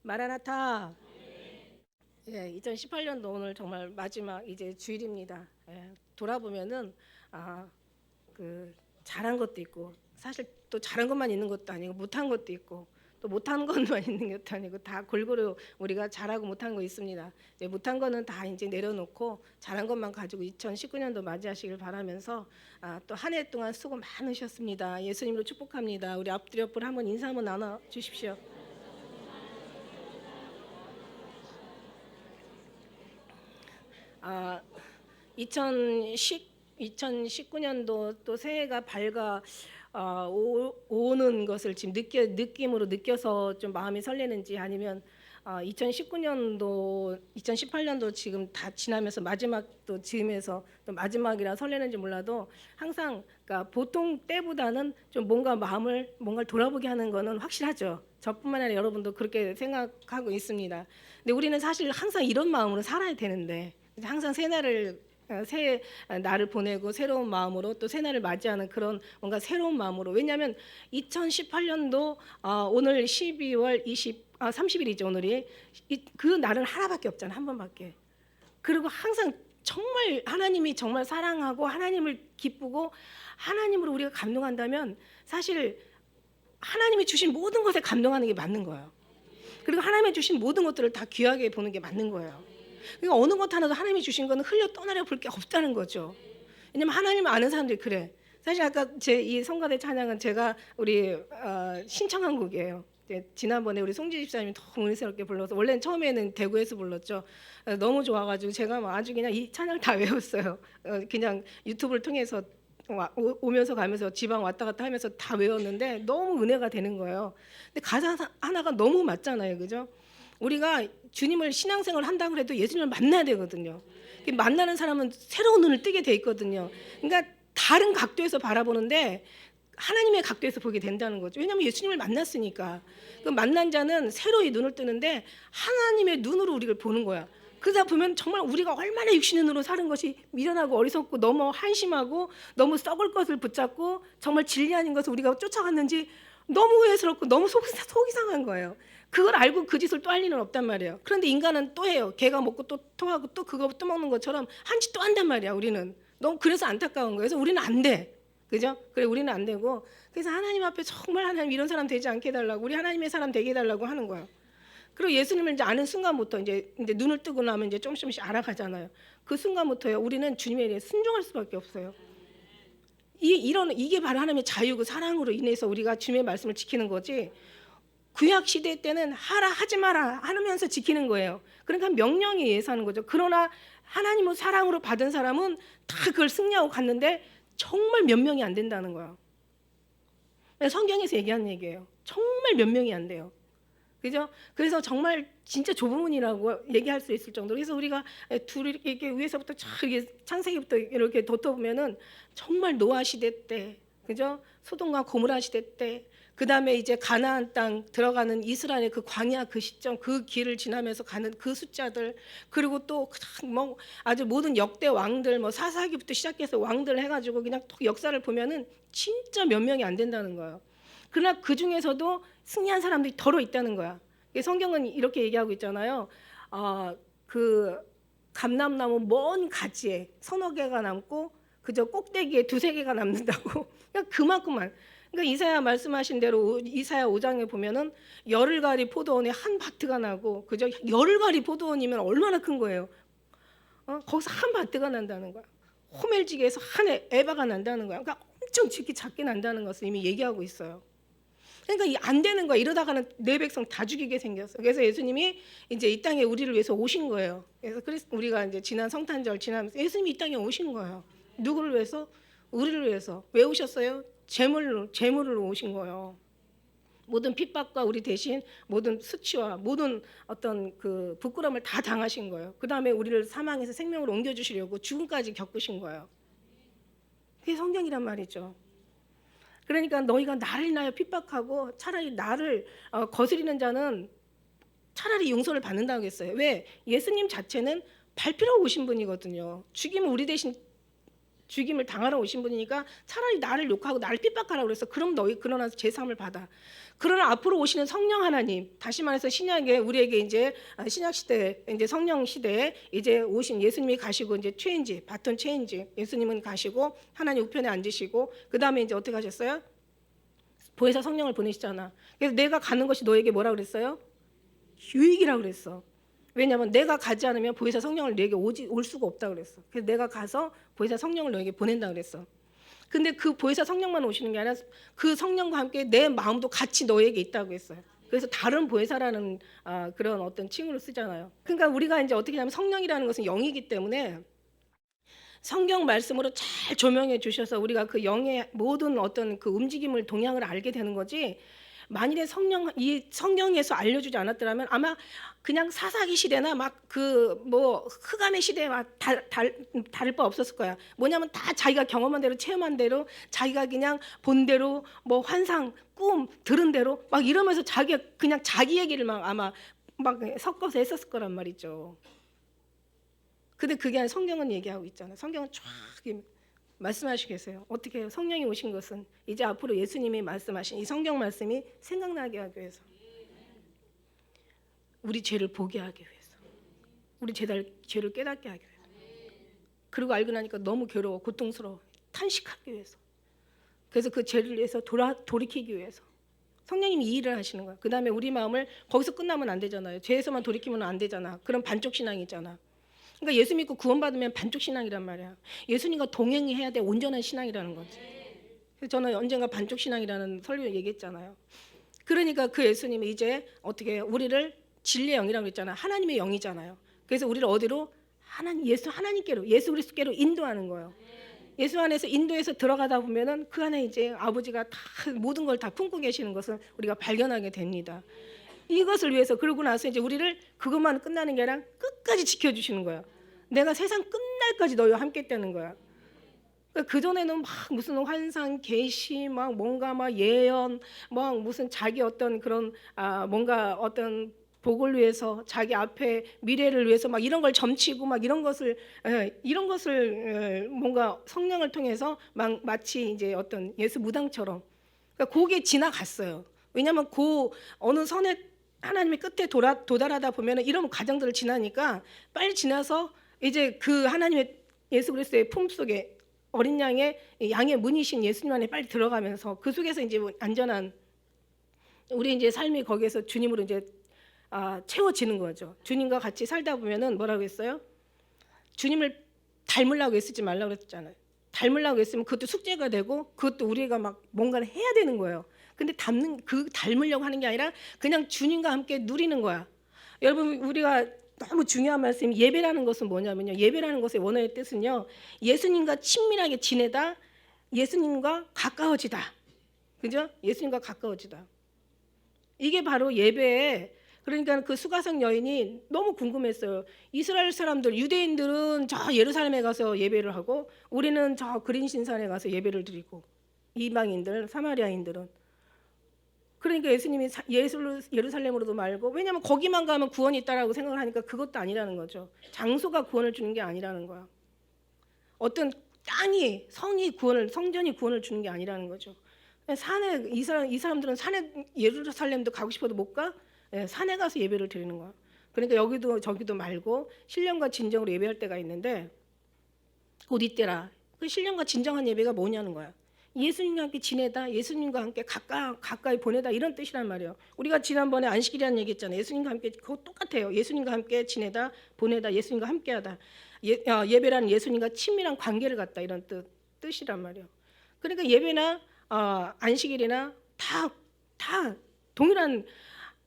마라나타. 예, 2018년도 오늘 정말 마지막 이제 주일입니다. 예, 돌아보면은 아, 그 잘한 것도 있고 사실 또 잘한 것만 있는 것도 아니고 못한 것도 있고 또 못한 것만 있는 것도 아니고 다 골고루 우리가 잘하고 못한 거 있습니다. 이제 못한 거는 다 이제 내려놓고 잘한 것만 가지고 2019년도 맞이하시길 바라면서 또 한 해 동안 수고 많으셨습니다. 예수님으로 축복합니다. 우리 앞뒤 옆으로 한번 인사 한번 나눠 주십시오. 아, 2019년도 또 새해가 밝아 오는 것을 지금 느낌으로 느껴서 좀 마음이 설레는지 아니면 2019년도, 2018년도 지금 다 지나면서 마지막도 지으면서 또 마지막이라 설레는지 몰라도 항상 그러니까 보통 때보다는 좀 뭔가 뭔가를 돌아보게 하는 거는 확실하죠. 저뿐만 아니라 여러분도 그렇게 생각하고 있습니다. 근데 우리는 사실 항상 이런 마음으로 살아야 되는데 항상 새 날을 보내고 새로운 마음으로 또 새날을 맞이하는 그런 뭔가 새로운 마음으로 왜냐하면 2018년도 오늘 12월 30일이죠 오늘이 그 날은 하나밖에 없잖아 한 번밖에 그리고 항상 정말 하나님이 정말 사랑하고 하나님을 기쁘고 하나님으로 우리가 감동한다면 사실 하나님이 주신 모든 것에 감동하는 게 맞는 거예요. 그리고 하나님이 주신 모든 것들을 다 귀하게 보는 게 맞는 거예요. 그러니까 어느 것 하나도 하나님이 주신 거는 흘려 떠나려 볼 게 없다는 거죠. 왜냐면 하나님을 아는 사람들이 그래. 사실 아까 제 이 성가대 찬양은 제가 우리 신청한 곡이에요. 지난번에 우리 송지 집사님이 너무 은혜스럽게 불러서 원래는 처음에는 대구에서 불렀죠. 너무 좋아가지고 제가 막 아주 그냥 이 찬양 다 외웠어요. 그냥 유튜브를 통해서 오면서 가면서 지방 왔다 갔다 하면서 다 외웠는데 너무 은혜가 되는 거예요. 근데 가사 하나가 너무 맞잖아요, 그죠? 우리가 주님을 신앙생활을 한다고 해도 예수님을 만나야 되거든요. 만나는 사람은 새로운 눈을 뜨게 돼 있거든요. 그러니까 다른 각도에서 바라보는데 하나님의 각도에서 보게 된다는 거죠. 왜냐하면 예수님을 만났으니까. 그 만난 자는 새로이 눈을 뜨는데 하나님의 눈으로 우리를 보는 거야. 그러다 보면 정말 우리가 얼마나 육신의 눈으로 사는 것이 미련하고 어리석고 너무 한심하고 너무 썩을 것을 붙잡고 정말 진리 아닌 것을 우리가 쫓아갔는지 너무 후회스럽고 너무 속이 상한 거예요. 그걸 알고 그 짓을 또 할 리는 없단 말이에요. 그런데 인간은 또 해요. 개가 먹고 또 토하고 또 그거 또 먹는 것처럼 한 짓 또 한단 말이야. 우리는 너무 그래서 안타까운 거예요. 그래서 우리는 안 돼. 그죠? 그래 우리는 안 되고 그래서 하나님 앞에 정말 하나님 이런 사람 되지 않게 해달라고 우리 하나님의 사람 되게 해달라고 하는 거예요. 그리고 예수님을 이제 아는 순간부터 이제 눈을 뜨고 나면 이제 조금씩 알아가잖아요. 그 순간부터요 우리는 주님에 대해 순종할 수밖에 없어요. 이게 바로 하나님의 자유고 사랑으로 인해서 우리가 주님의 말씀을 지키는 거지. 구약 시대 때는 하라 하지 마라 하면서 지키는 거예요. 그러니까 명령에 의해서 하는 거죠. 그러나 하나님의 사랑으로 받은 사람은 다 그걸 승리하고 갔는데 정말 몇 명이 안 된다는 거예요. 성경에서 얘기하는 얘기예요. 정말 몇 명이 안 돼요. 그죠? 그래서 정말 진짜 좁은 문이라고 얘기할 수 있을 정도로 그래서 우리가 둘이 이렇게 위에서부터 이렇게 창세기부터 이렇게 돋보면은 정말 노아 시대 때, 그죠? 소돔과 고모라 시대 때, 그 다음에 이제 가나안 땅 들어가는 이스라엘의 그 광야 그 시점, 그 길을 지나면서 가는 그 숫자들, 그리고 또 뭐 아주 모든 역대 왕들, 뭐 사사기부터 시작해서 왕들 해가지고 그냥 또 역사를 보면은 진짜 몇 명이 안 된다는 거예요. 그러나 그 중에서도 승리한 사람들이 더러 있다는 거야. 성경은 이렇게 얘기하고 있잖아요. 그 감람나무 먼 가지에 서너 개가 남고 그저 꼭대기에 두세 개가 남는다고. 그냥 그만큼만. 그러니까 이사야 말씀하신 대로 이사야 5장에 보면은 열흘가리 포도원에 한 바트가 나고 그저 열흘가리 포도원이면 얼마나 큰 거예요. 거기서 한 바트가 난다는 거야. 호멜지기에서 한 에바가 난다는 거야. 그러니까 엄청 작게 난다는 것을 이미 얘기하고 있어요. 그러니까 안 되는 거야. 이러다가는 내 백성 다 죽이게 생겼어. 그래서 예수님이 이제 이 땅에 우리를 위해서 오신 거예요. 그래서 우리가 이제 지난 성탄절 지나면서 예수님이 이 땅에 오신 거예요. 누구를 위해서? 우리를 위해서. 왜 오셨어요? 제물로 오신 거예요. 모든 핍박과 우리 대신 모든 수치와 모든 어떤 그 부끄러움을 다 당하신 거예요. 그 다음에 우리를 사망에서 생명으로 옮겨주시려고 죽음까지 겪으신 거예요. 그게 성경이란 말이죠. 그러니까 너희가 나를 인하여 핍박하고 차라리 나를 거스리는 자는 차라리 용서를 받는다고 했어요. 왜? 예수님 자체는 발피로 오신 분이거든요. 죽이면 우리 대신 죽임을 당하러 오신 분이니까 차라리 나를 욕하고 나를 핍박하라고 그랬어. 그럼 너희 그러나서 제사함을 받아. 그러나 앞으로 오시는 성령 하나님, 다시 말해서 신약에 우리에게 이제 신약 시대, 이제 성령 시대에 이제 오신 예수님이 가시고 이제 체인지, 바톤 체인지, 예수님은 가시고 하나님 우편에 앉으시고 그 다음에 이제 어떻게 하셨어요? 보혜사 성령을 보내시잖아. 그래서 내가 가는 것이 너에게 뭐라 그랬어요? 유익이라고 그랬어. 왜냐하면 내가 가지 않으면 보혜사 성령을 너에게 올 수가 없다 그랬어. 그래서 내가 가서 보혜사 성령을 너에게 보낸다 그랬어. 근데 그 보혜사 성령만 오시는 게 아니라 그 성령과 함께 내 마음도 같이 너에게 있다고 했어요. 그래서 다른 보혜사라는 그런 어떤 칭호를 쓰잖아요. 그러니까 우리가 이제 어떻게 하면 성령이라는 것은 영이기 때문에 성경 말씀으로 잘 조명해 주셔서 우리가 그 영의 모든 어떤 그 움직임을 동향을 알게 되는 거지. 만일에 이 성경에서 알려주지 않았더라면 아마 그냥 사사기 시대나 막 그 뭐 흑암의 시대에 막 다를 바 없었을 거야. 뭐냐면 다 자기가 경험한 대로 체험한 대로 자기가 그냥 본 대로 뭐 환상, 꿈 들은 대로 막 이러면서 그냥 자기 얘기를 막 아마 막 섞어서 했었을 거란 말이죠. 근데 그게 아니라 성경은 얘기하고 있잖아요. 성경은 쫙 말씀하시고 계세요. 어떻게 해요? 성령이 오신 것은 이제 앞으로 예수님이 말씀하신 이 성경 말씀이 생각나게 하기 위해서, 우리 죄를 보게 하기 위해서, 우리 죄를 깨닫게 하기 위해서, 그리고 알고 나니까 너무 괴로워, 고통스러워, 탄식하기 위해서, 그래서 그 죄를 위해서 돌이키기 위해서 성령님이 이 일을 하시는 거야. 그 다음에 우리 마음을 거기서 끝나면 안 되잖아요. 죄에서만 돌이키면 안 되잖아. 그럼 반쪽 신앙이잖아. 그러니까 예수 믿고 구원받으면 반쪽 신앙이란 말이야. 예수님과 동행해야 돼. 온전한 신앙이라는 거지. 그래서 저는 언젠가 반쪽 신앙이라는 설교 얘기했잖아요. 그러니까 그 예수님이 이제 어떻게 해요? 우리를 진리의 영이라고 했잖아. 하나님의 영이잖아요. 그래서 우리를 어디로? 하나님께로, 예수 그리스도께로 인도하는 거예요. 예수 안에서 인도해서 들어가다 보면은 그 안에 이제 아버지가 다 모든 걸 다 품고 계시는 것을 우리가 발견하게 됩니다. 이것을 위해서 그러고 나서 이제 우리를 그것만 끝나는 게 아니라 끝까지 지켜주시는 거야. 내가 세상 끝날까지 너희와 함께 있다는 거야. 그 전에는 막 무슨 환상, 계시, 막 뭔가 막 예언, 막 무슨 자기 어떤 그런 뭔가 어떤 복을 위해서 자기 앞에 미래를 위해서 막 이런 걸 점치고 막 이런 것을 뭔가 성령을 통해서 막 마치 이제 어떤 예수 무당처럼 그러니까 그게 지나갔어요. 왜냐하면 그 어느 선에 하나님의 끝에 도달하다 보면 이런 과정들을 지나니까 빨리 지나서 이제 그 하나님의 예수 그리스도의 품 속에 어린 양의 문이신 예수님 안에 빨리 들어가면서 그 속에서 이제 안전한 우리 이제 삶이 거기에서 주님으로 이제 채워지는 거죠. 주님과 같이 살다 보면은 뭐라고 했어요? 주님을 닮으려고 애쓰지 말라고 그랬잖아요. 닮으려고 했으면 그것도 숙제가 되고 그것도 우리가 막 뭔가를 해야 되는 거예요. 근데 닮으려고 하는 게 아니라 그냥 주님과 함께 누리는 거야. 여러분 우리가 너무 중요한 말씀이 예배라는 것은 뭐냐면요. 예배라는 것의 원어의 뜻은요. 예수님과 친밀하게 지내다, 예수님과 가까워지다. 그죠? 예수님과 가까워지다. 이게 바로 예배에 그러니까 그 수가성 여인이 너무 궁금했어요. 이스라엘 사람들, 유대인들은 저 예루살렘에 가서 예배를 하고 우리는 저 그린신산에 가서 예배를 드리고 이방인들, 사마리아인들은 그러니까 예수님이 예루살렘으로도 말고 왜냐하면 거기만 가면 구원이 있다라고 생각을 하니까 그것도 아니라는 거죠. 장소가 구원을 주는 게 아니라는 거야. 어떤 성전이 구원을 주는 게 아니라는 거죠. 산에 이 사람들은 산에 예루살렘도 가고 싶어도 못 가. 산에 가서 예배를 드리는 거야. 그러니까 여기도 저기도 말고 신령과 진정으로 예배할 때가 있는데 곧 이때라. 그 신령과 진정한 예배가 뭐냐는 거야. 예수님과 함께 지내다, 예수님과 함께 가까이 보내다 이런 뜻이란 말이에요. 우리가 지난번에 안식일이라는 얘기했잖아요. 예수님과 함께 그거 똑같아요. 예수님과 함께 지내다, 보내다, 예수님과 함께하다. 예배라는 예수님과 친밀한 관계를 갖다 이런 뜻이란 말이에요. 그러니까 예배나 안식일이나 다 동일한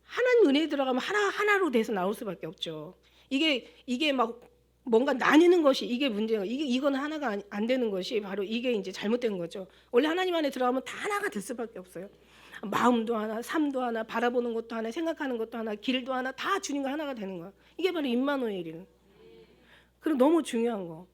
하나님 은혜에 들어가면 하나로 돼서 나올 수밖에 없죠. 이게 막 뭔가 나뉘는 것이 이게 문제가 이건 하나가 안 되는 것이 바로 이게 이제 잘못된 거죠. 원래 하나님 안에 들어가면 다 하나가 될 수밖에 없어요. 마음도 하나, 삶도 하나, 바라보는 것도 하나, 생각하는 것도 하나, 길도 하나 다 주님과 하나가 되는 거야. 이게 바로 임마누엘이는. 그리고 너무 중요한 거.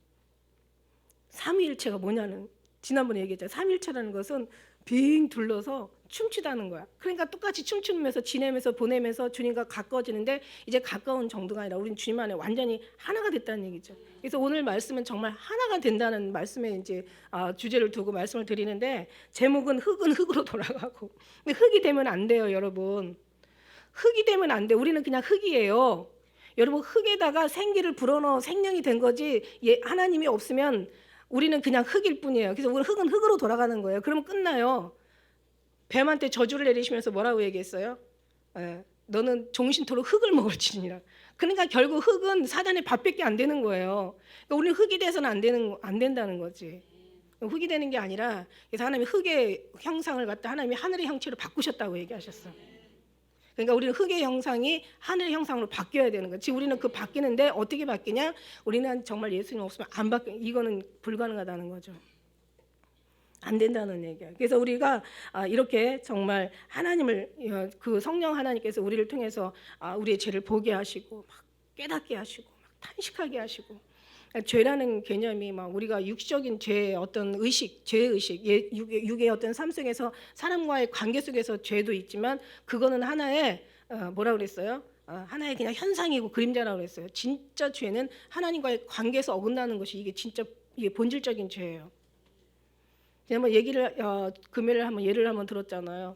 삼위일체가 뭐냐는 지난번에 얘기했잖아요. 삼위일체라는 것은 빙 둘러서 춤추다는 거야. 그러니까 똑같이 춤추면서 지내면서 보내면서 주님과 가까워지는데 이제 가까운 정도가 아니라 우리는 주님 안에 완전히 하나가 됐다는 얘기죠. 그래서 오늘 말씀은 정말 하나가 된다는 말씀에 이제 주제를 두고 말씀을 드리는데 제목은 흙은 흙으로 돌아가고. 근데 흙이 되면 안 돼요, 여러분. 흙이 되면 안 돼. 우리는 그냥 흙이에요. 여러분 흙에다가 생기를 불어넣어 생명이 된 거지 하나님이 없으면 우리는 그냥 흙일 뿐이에요. 그래서 우리 흙은 흙으로 돌아가는 거예요. 그러면 끝나요. 뱀한테 저주를 내리시면서 뭐라고 얘기했어요? 너는 종신토록 흙을 먹을지니라. 그러니까 결국 흙은 사단의 밥밖에 안 되는 거예요. 그러니까 우리는 흙이 돼서는 안 된다는 거지. 흙이 되는 게 아니라 그래서 하나님이 흙의 형상을 갖다 하나님이 하늘의 형체로 바꾸셨다고 얘기하셨어. 그러니까 우리는 흙의 형상이 하늘의 형상으로 바뀌어야 되는 거예요. 지금 우리는 그 바뀌는데 어떻게 바뀌냐? 우리는 정말 예수님 없으면 안 바뀌. 이거는 불가능하다는 거죠. 안 된다는 얘기야. 그래서 우리가 이렇게 정말 하나님을 그 성령 하나님께서 우리를 통해서 우리의 죄를 보게 하시고 막 깨닫게 하시고 막 탄식하게 하시고 죄라는 개념이 막 우리가 육적인 죄의 어떤 의식, 죄의 의식, 육의 어떤 삶 속에서 사람과의 관계 속에서 죄도 있지만 그거는 하나의 뭐라 그랬어요? 하나의 그냥 현상이고 그림자라고 그랬어요. 진짜 죄는 하나님과의 관계에서 어긋나는 것이 이게 본질적인 죄예요. 제가 뭐 얘기를 금요일에 한번 예를 한번 들었잖아요.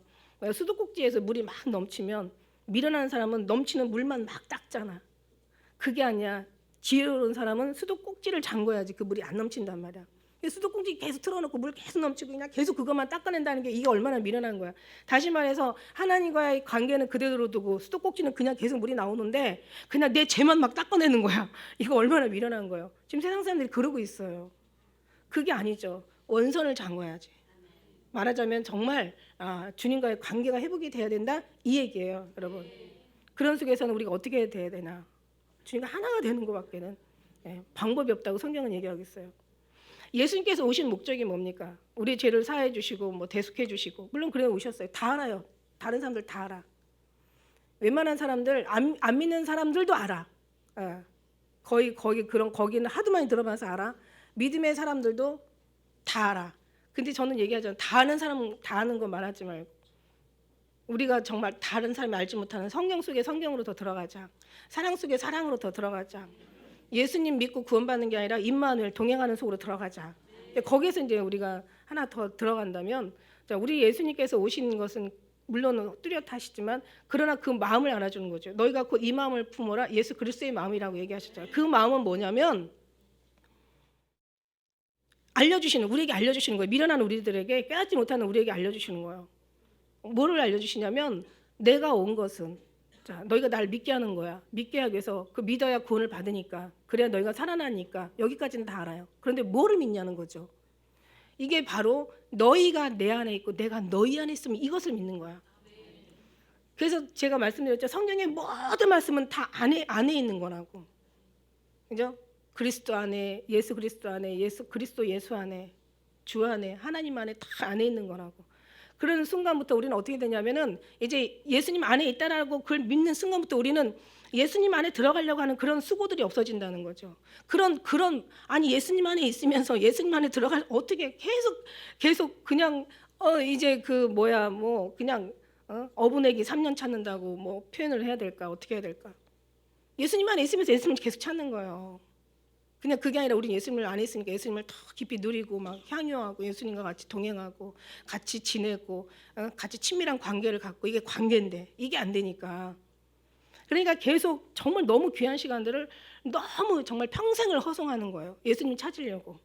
수도꼭지에서 물이 막 넘치면 미련한 사람은 넘치는 물만 막 닦잖아. 그게 아니야. 지혜로운 사람은 수도꼭지를 잠궈야지 그 물이 안 넘친단 말이야. 수도꼭지 계속 틀어놓고 물 계속 넘치고 그냥 계속 그것만 닦아낸다는 게 이게 얼마나 미련한 거야. 다시 말해서 하나님과의 관계는 그대로 두고 수도꼭지는 그냥 계속 물이 나오는데 그냥 내 죄만 막 닦아내는 거야. 이거 얼마나 미련한 거예요. 지금 세상 사람들이 그러고 있어요. 그게 아니죠. 원선을 잠궈야지. 말하자면 정말 주님과의 관계가 회복이 돼야 된다 이 얘기예요, 여러분. 그런 속에서는 우리가 어떻게 돼야 되나? 주님과 하나가 되는 것밖에는 방법이 없다고 성경은 얘기하고 있어요. 예수님께서 오신 목적이 뭡니까? 우리 죄를 사해 주시고 뭐 대속해 주시고 물론 그래 오셨어요. 다 알아요. 다른 사람들 다 알아. 웬만한 사람들 안 믿는 사람들도 알아. 거기는 하도 많이 들어봐서 알아. 믿음의 사람들도 다 알아. 근데 저는 얘기하잖아요. 다 아는 사람 다 아는 거 말하지 말고 우리가 정말 다른 사람이 알지 못하는 성경 속에 성경으로 더 들어가자. 사랑 속에 사랑으로 더 들어가자. 예수님 믿고 구원받는 게 아니라 임마누엘 동행하는 속으로 들어가자. 거기에서 이제 우리가 하나 더 들어간다면 우리 예수님께서 오신 것은 물론 뚜렷하시지만 그러나 그 마음을 알아주는 거죠. 너희가 곧 이 마음을 품어라. 예수 그리스도의 마음이라고 얘기하셨잖아요. 그 마음은 뭐냐면 우리에게 알려주시는 거예요. 미련한 우리들에게 깨닫지 못하는 우리에게 알려주시는 거예요. 뭐를 알려주시냐면 내가 온 것은 너희가 날 믿게 하는 거야. 믿게 하기 위해서 그 믿어야 구원을 받으니까 그래야 너희가 살아나니까 여기까지는 다 알아요. 그런데 뭐를 믿냐는 거죠. 이게 바로 너희가 내 안에 있고 내가 너희 안에 있으면 이것을 믿는 거야. 그래서 제가 말씀드렸죠. 성경의 모든 말씀은 다 안에 있는 거라고. 그죠? 그리스도 안에 예수 그리스도 안에 예수 안에 주 안에 하나님 안에 다 안에 있는 거라고. 그런 순간부터 우리는 어떻게 되냐면은 이제 예수님 안에 있다라고 그걸 믿는 순간부터 우리는 예수님 안에 들어가려고 하는 그런 수고들이 없어진다는 거죠. 아니 예수님 안에 있으면서 예수님 안에 들어갈 어떻게 계속 그냥 이제 그냥 어부내기 3년 찾는다고 뭐 표현을 해야 될까 어떻게 해야 될까? 예수님 안에 있으면서 예수님을 계속 찾는 거예요. 그냥 그게 아니라 우리는 예수님을 안에 있으니까 예수님을 더 깊이 누리고 막 향유하고 예수님과 같이 동행하고 같이 지내고 같이 친밀한 관계를 갖고 이게 관계인데 이게 안 되니까 그러니까 계속 정말 너무 귀한 시간들을 너무 정말 평생을 허송하는 거예요. 예수님 찾으려고.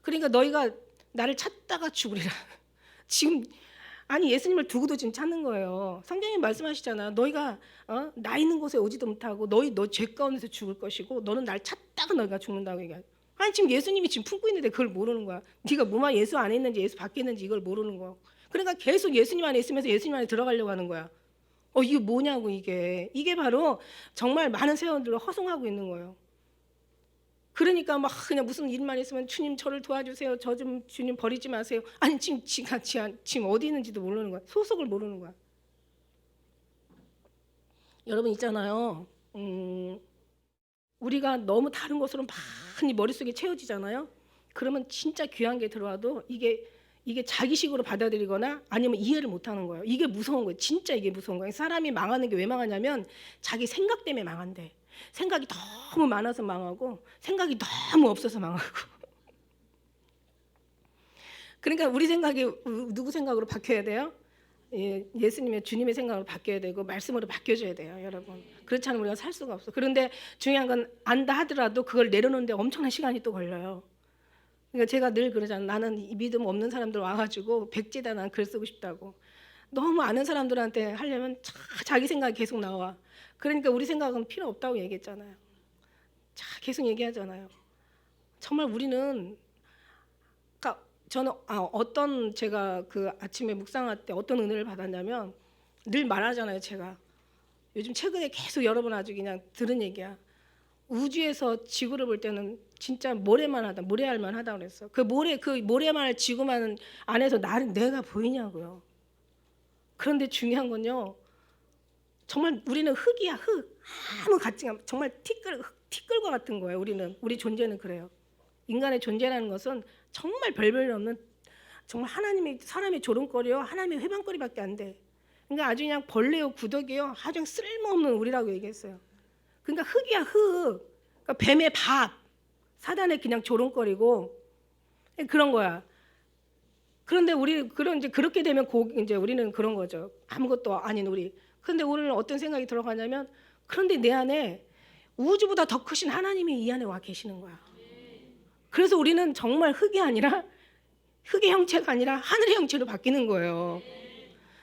그러니까 너희가 나를 찾다가 죽으리라. 지금 아니 예수님을 두고도 지금 찾는 거예요. 성경이 말씀하시잖아. 너희가 나 있는 곳에 오지도 못하고 너 죄 가운데서 죽을 것이고 너는 날 찾다가 너희가 죽는다고 얘기하죠. 아니 지금 예수님이 지금 품고 있는데 그걸 모르는 거야. 네가 뭐만 예수 안에 있는지 예수 밖에 있는지 이걸 모르는 거야. 그러니까 계속 예수님 안에 있으면서 예수님 안에 들어가려고 하는 거야. 이게 뭐냐고 이게 바로 정말 많은 세원들을 허송하고 있는 거예요. 그러니까 막 그냥 무슨 일만 있으면 주님 저를 도와주세요. 저 좀 주님 버리지 마세요. 아니 지금 어디 있는지도 모르는 거야. 소속을 모르는 거야. 여러분 있잖아요. 우리가 너무 다른 것으로 많이 머릿속에 채워지잖아요. 그러면 진짜 귀한 게 들어와도 이게 이게 자기식으로 받아들이거나 아니면 이해를 못하는 거예요. 이게 무서운 거예요. 진짜 이게 무서운 거예요. 사람이 망하는 게 왜 망하냐면 자기 생각 때문에 망한대. 생각이 너무 많아서 망하고 생각이 너무 없어서 망하고. 그러니까 우리 생각이 누구 생각으로 바뀌어야 돼요? 예수님의 주님의 생각으로 바뀌어야 되고 말씀으로 바뀌어줘야 돼요, 여러분. 그렇지 않으면 우리가 살 수가 없어. 그런데 중요한 건 안다 하더라도 그걸 내려놓는데 엄청난 시간이 또 걸려요. 그러니까 제가 늘 그러잖아요. 나는 이 믿음 없는 사람들 와가지고 백지에다 난 글 쓰고 싶다고. 너무 아는 사람들한테 하려면 자기 생각이 계속 나와. 그러니까 우리 생각은 필요 없다고 얘기했잖아요. 계속 얘기하잖아요. 정말 우리는, 그러니까 저는 어떤 제가 그 아침에 묵상할 때 어떤 은혜를 받았냐면 늘 말하잖아요. 제가 요즘 최근에 계속 여러 번 아주 그냥 들은 얘기야. 우주에서 지구를 볼 때는 진짜 모래알만 하다 그랬어. 그 모래만을 지구만 안에서 내가 보이냐고요. 그런데 중요한 건요. 정말 우리는 흙이야, 흙. 아무 가치가 정말 티끌과 같은 거예요. 우리 존재는 그래요. 인간의 존재라는 것은 정말 별별 없는 정말 사람의 조롱거리요, 하나님의 회방거리밖에 안 돼. 그러니까 아주 그냥 벌레요, 구더기요, 아주 쓸모없는 우리라고 얘기했어요. 그러니까 흙이야, 흙. 그러니까 뱀의 밥, 사단의 그냥 조롱거리고 그런 거야. 그런데 이제 그렇게 되면 이제 우리는 그런 거죠. 아무것도 아닌 우리. 그런데 오늘 어떤 생각이 들어가냐면, 그런데 내 안에 우주보다 더 크신 하나님이 이 안에 와 계시는 거야. 그래서 우리는 정말 흙이 아니라, 흙의 형체가 아니라 하늘의 형체로 바뀌는 거예요.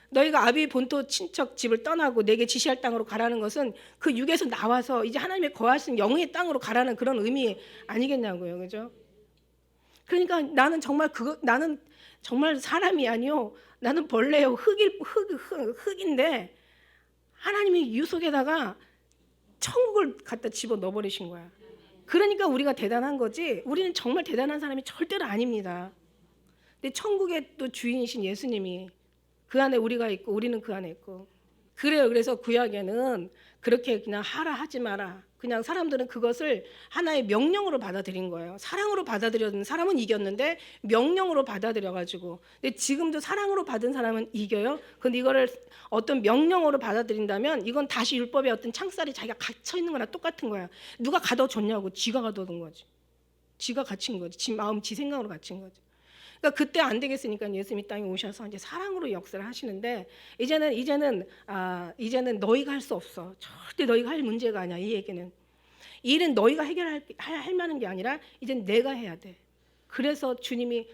너희가 아비 본토 친척 집을 떠나고 내게 지시할 땅으로 가라는 것은 그 육에서 나와서 이제 하나님의 거하신 영의 땅으로 가라는 그런 의미 아니겠냐고요. 그죠? 그러니까 나는 정말 사람이 아니요. 나는 벌레요. 흙인데 하나님이 유속에다가 천국을 갖다 집어 넣어버리신 거야. 그러니까 우리가 대단한 거지, 우리는 정말 대단한 사람이 절대로 아닙니다. 근데 천국의 또 주인이신 예수님이 그 안에 우리가 있고 우리는 그 안에 있고 그래요. 그래서 구약에는 그렇게 그냥 하라 하지 마라, 그냥 사람들은 그것을 하나의 명령으로 받아들인 거예요. 사랑으로 받아들였는 사람은 이겼는데 명령으로 받아들여가지고, 근데 지금도 사랑으로 받은 사람은 이겨요. 근데 이거를 어떤 명령으로 받아들인다면 이건 다시 율법의 어떤 창살이 자기가 갇혀 있는 거랑 똑같은 거야. 누가 가둬줬냐고, 지가 가둬둔 거지. 지가 갇힌 거지. 지 마음, 지 생각으로 갇힌 거지. 그러니까 그때 안 되겠으니까 예수님이 땅에 오셔서 이제 사랑으로 역사를 하시는데, 이제는 너희가 할 수 없어. 절대 너희가 할 문제가 아니야. 이 얘기는 이 일은 너희가 할 만한 게 아니라 이젠 내가 해야 돼. 그래서 주님이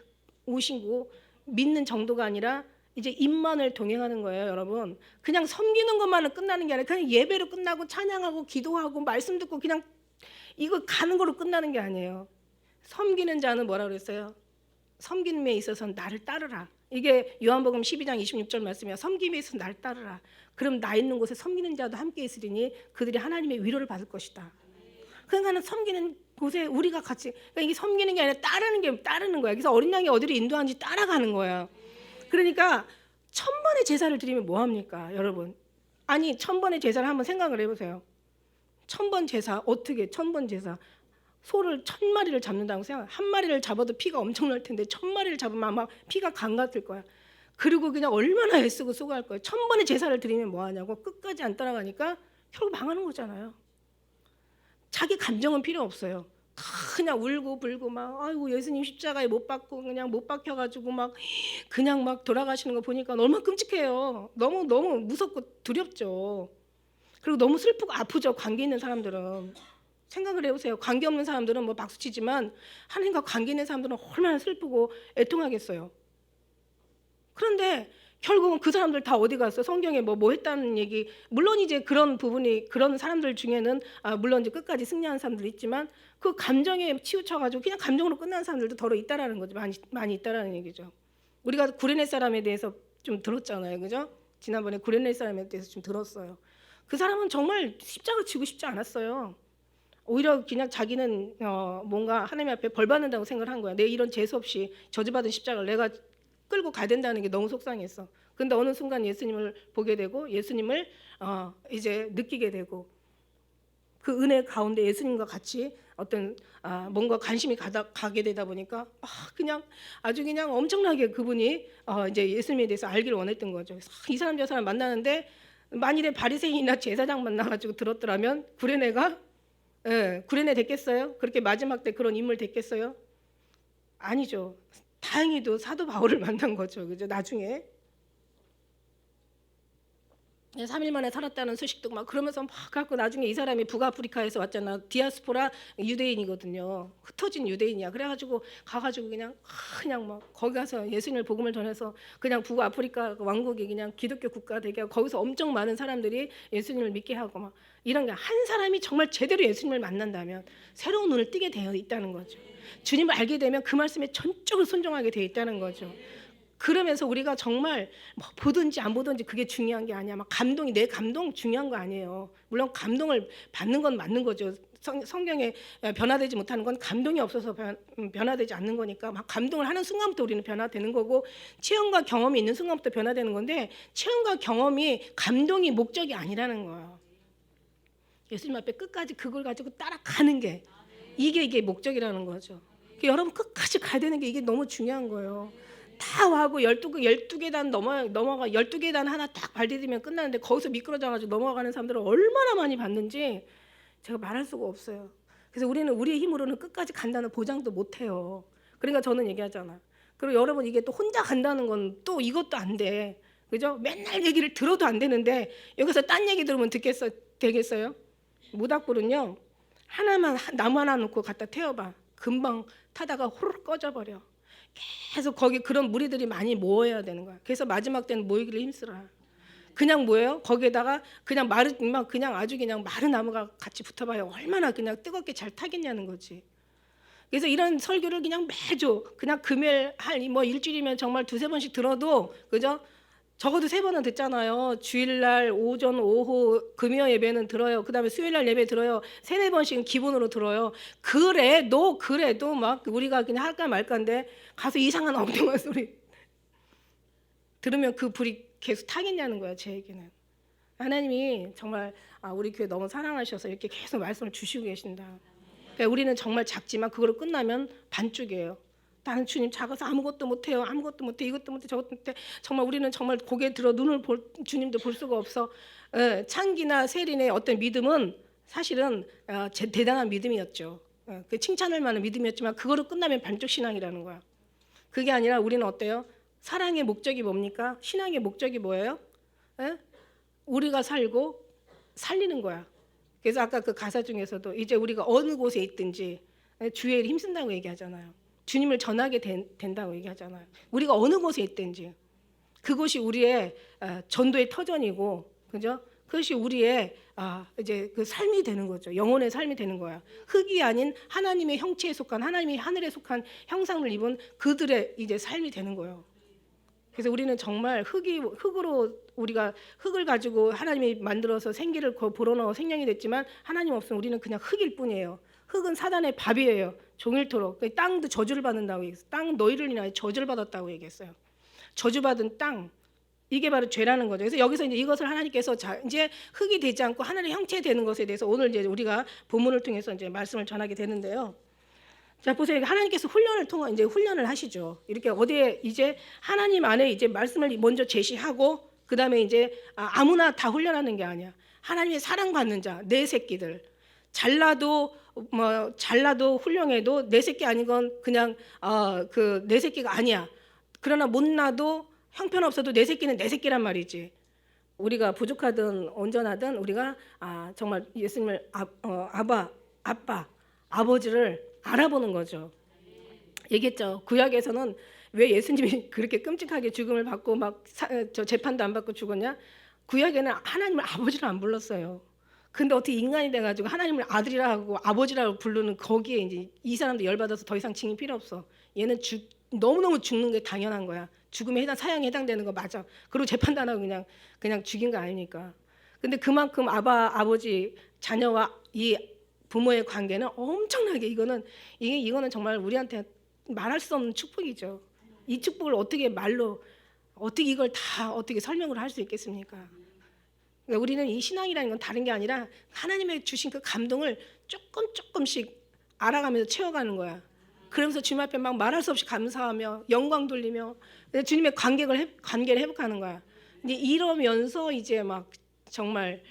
오시고 믿는 정도가 아니라 이제 입만을 동행하는 거예요, 여러분. 그냥 섬기는 것만은 끝나는 게 아니라 그냥 예배로 끝나고 찬양하고 기도하고 말씀 듣고 그냥 이거 가는 거로 끝나는 게 아니에요. 섬기는 자는 뭐라 그랬어요? 섬김에 있어서는 나를 따르라. 이게 요한복음 12장 26절 말씀이야. 섬김에 있어서 나를 따르라. 그럼 나 있는 곳에 섬기는 자도 함께 있으리니 그들이 하나님의 위로를 받을 것이다. 그러니까 섬기는 곳에 우리가 같이, 그러니까 이게 섬기는 게 아니라 따르는 거야. 그래서 어린 양이 어디로 인도하는지 따라가는 거야. 그러니까 1000번의 제사를 드리면 뭐 합니까, 여러분? 아니 1000번의 제사를 한번 생각을 해보세요. 1000번 제사, 어떻게 1000번 제사? 소를 1000마리를 잡는다고 생각. 한 마리를 잡아도 피가 엄청 날 텐데 1000마리를 잡으면 아마 피가 강 같을 거야. 그리고 그냥 얼마나 애쓰고 수고할 거야. 1000번의 제사를 드리면 뭐 하냐고. 끝까지 안 따라가니까 결국 망하는 거잖아요. 자기 감정은 필요 없어요. 그냥 울고 불고 막 아이고 예수님 십자가에 못 박고 그냥 못 박혀가지고 막 그냥 막 돌아가시는 거 보니까 얼마나 끔찍해요. 너무 무섭고 두렵죠. 그리고 너무 슬프고 아프죠. 관계 있는 사람들은. 생각을 해보세요. 관계 없는 사람들은 뭐 박수치지만 하나님과 관계 있는 사람들은 얼마나 슬프고 애통하겠어요. 그런데 결국은 그 사람들 다 어디 갔어? 성경에 뭐 했다는 얘기, 물론 이제 그런 부분이 그런 사람들 중에는 물론 이제 끝까지 승리한 사람들 있지만 그 감정에 치우쳐가지고 그냥 감정으로 끝나는 사람들도 더러 있다라는 거죠. 많이 있다라는 얘기죠. 우리가 구레네 사람에 대해서 좀 들었잖아요, 그죠? 지난번에 구레네 사람에 대해서 좀 들었어요. 그 사람은 정말 십자가 지고 싶지 않았어요. 오히려 그냥 자기는 뭔가 하나님 앞에 벌 받는다고 생각을 한 거야. 내 이런 재수 없이 저주받은 십자가를 내가 끌고 가야 된다는 게 너무 속상했어. 근데 어느 순간 예수님을 보게 되고 예수님을 이제 느끼게 되고, 그 은혜 가운데 예수님과 같이 어떤 뭔가 관심이 가게 되다 보니까 그냥 아주 그냥 엄청나게 그분이 이제 예수님에 대해서 알기를 원했던 거죠. 그래서 이 사람 저 사람 만나는데 만일에 바리새인이나 제사장 만나가지고 들었더라면 구레네가 구레네 됐겠어요? 그렇게 마지막 때 그런 인물 됐겠어요? 아니죠. 다행히도 사도 바울을 만난 거죠. 그죠? 나중에 3일 만에 살았다는 소식도 막 그러면서 막 갖고 나중에 이 사람이 북아프리카에서 왔잖아. 디아스포라 유대인이거든요. 흩어진 유대인이야. 그래가지고 가가지고 그냥 막 거기 가서 예수님을 복음을 전해서 그냥 북아프리카 왕국이 그냥 기독교 국가 되게 하고 거기서 엄청 많은 사람들이 예수님을 믿게 하고 막 이런 게 한 사람이 정말 제대로 예수님을 만난다면 새로운 눈을 띄게 되어 있다는 거죠. 주님을 알게 되면 그 말씀에 전적으로 순종하게 되어 있다는 거죠. 그러면서 우리가 정말 뭐 보든지 안 보든지 그게 중요한 게 아니야. 막 감동이 내 감동 중요한 거 아니에요. 물론 감동을 받는 건 맞는 거죠. 성경에 변화되지 못하는 건 감동이 없어서 변화되지 않는 거니까 막 감동을 하는 순간부터 우리는 변화되는 거고 체험과 경험이 있는 순간부터 변화되는 건데 체험과 경험이 감동이 목적이 아니라는 거예요. 예수님 앞에 끝까지 그걸 가지고 따라가는 게 이게 목적이라는 거죠. 여러분 끝까지 가야 되는 게 이게 너무 중요한 거예요. 다 와고 12계단 넘어가 12계단 하나 딱 발디디면 끝나는데 거기서 미끄러져가지고 넘어가는 사람들을 얼마나 많이 봤는지 제가 말할 수가 없어요. 그래서 우리는 우리의 힘으로는 끝까지 간다는 보장도 못해요. 그러니까 저는 얘기하잖아. 그리고 여러분 이게 또 혼자 간다는 건 또 이것도 안 돼. 그죠? 맨날 얘기를 들어도 안 되는데 여기서 딴 얘기 들으면 되겠어요? 모닥불은요. 나무 하나 놓고 갖다 태워봐. 금방 타다가 호로록 꺼져버려. 계속 거기 그런 무리들이 많이 모여야 되는 거야. 그래서 마지막 때는 모이기를 힘쓰라. 그냥 뭐예요? 거기에다가 그냥 그냥 아주 그냥 마른 나무가 같이 붙어봐요. 얼마나 그냥 뜨겁게 잘 타겠냐는 거지. 그래서 이런 설교를 그냥 매주 그냥 금요일 뭐 일주일이면 정말 두세 번씩 들어도 그죠? 적어도 3번은 듣잖아요. 주일날 오전 오후 금요 예배는 들어요. 그다음에 수요일날 예배 들어요. 3-4번씩은 기본으로 들어요. 그래도 막 우리가 그냥 할까 말까인데 가서 이상한 엉뚱한 소리 들으면 그 불이 계속 타겠냐는 거야. 제 얘기는. 하나님이 정말 우리 교회 너무 사랑하셔서 이렇게 계속 말씀을 주시고 계신다. 그러니까 우리는 정말 작지만 그거로 끝나면 반쪽이에요. 나는 주님 작아서 아무것도 못해요. 아무것도 못해. 이것도 못해. 저것도 못해. 정말 우리는 정말 고개 들어 눈을 주님도 볼 수가 없어. 창기나 세린의 어떤 믿음은 사실은 대단한 믿음이었죠. 그 칭찬할 만한 믿음이었지만 그거로 끝나면 반쪽 신앙이라는 거야. 그게 아니라 우리는 어때요? 사랑의 목적이 뭡니까? 신앙의 목적이 뭐예요? 우리가 살고 살리는 거야. 그래서 아까 그 가사 중에서도 이제 우리가 어느 곳에 있든지 주의 일 힘쓴다고 얘기하잖아요. 주님을 전하게 된다고 얘기하잖아요. 우리가 어느 곳에 있든지 그곳이 우리의 전도의 터전이고, 그죠? 그것이 우리의 이제 그 삶이 되는 거죠. 영혼의 삶이 되는 거야. 흙이 아닌 하나님의 형체에 속한 하나님의 하늘에 속한 형상을 입은 그들의 이제 삶이 되는 거예요. 그래서 우리는 정말 흙으로 우리가 흙을 가지고 하나님이 만들어서 생기를 불어넣어 생명이 됐지만 하나님 없으면 우리는 그냥 흙일 뿐이에요. 흙은 사단의 밥이에요. 종일토록. 땅도 저주를 받는다고 얘기했어요. 땅은 너희를 인하여 저주를 받았다고 얘기했어요. 저주받은 땅, 이게 바로 죄라는 거죠. 그래서 여기서 이제 이것을 하나님께서 이제 흙이 되지 않고 하늘의 형체 되는 것에 대해서 오늘 이제 우리가 본문을 통해서 이제 말씀을 전하게 되는데요. 자 보세요. 하나님께서 훈련을 하시죠. 이렇게 어디에 이제 하나님 안에 이제 말씀을 먼저 제시하고 그 다음에 이제 아무나 다 훈련하는 게 아니야. 하나님의 사랑받는 자, 내 새끼들. 잘나도 훌륭해도 내 새끼 아닌 건 그냥 그 내 새끼가 아니야. 그러나 못나도 형편없어도 내 새끼는 내 새끼란 말이지. 우리가 부족하든 온전하든 우리가 정말 예수님을 아빠, 아버지를 알아보는 거죠. 얘기했죠. 구약에서는 왜 예수님이 그렇게 끔찍하게 죽음을 받고 재판도 안 받고 죽었냐? 구약에는 하나님을 아버지를 안 불렀어요. 근데 어떻게 인간이 돼가지고 하나님을 아들이라 하고 아버지라고 부르는 거기에 이제 이 사람도 열받아서 더 이상 증인 필요 없어. 얘는 너무너무 죽는 게 당연한 거야. 죽음에 사형에 해당되는 거 맞아. 그리고 재판도 안 하고 그냥 죽인 거 아니니까. 근데 그만큼 아버지 자녀와 이 부모의 관계는 엄청나게 이거는 정말 우리한테 말할 수 없는 축복이죠. 이 축복을 어떻게 이걸 다 어떻게 설명을 할 수 있겠습니까? 그러니까 우리는 이 신앙이라는 건 다른 게 아니라 하나님의 주신 그 감동을 조금씩 알아가면서 채워가는 거야. 그러면서 주님 앞에 막 말할 수 없이 감사하며 영광 돌리며 주님의 관계를 회복하는 거야. 근데 이러면서 이제 막 정말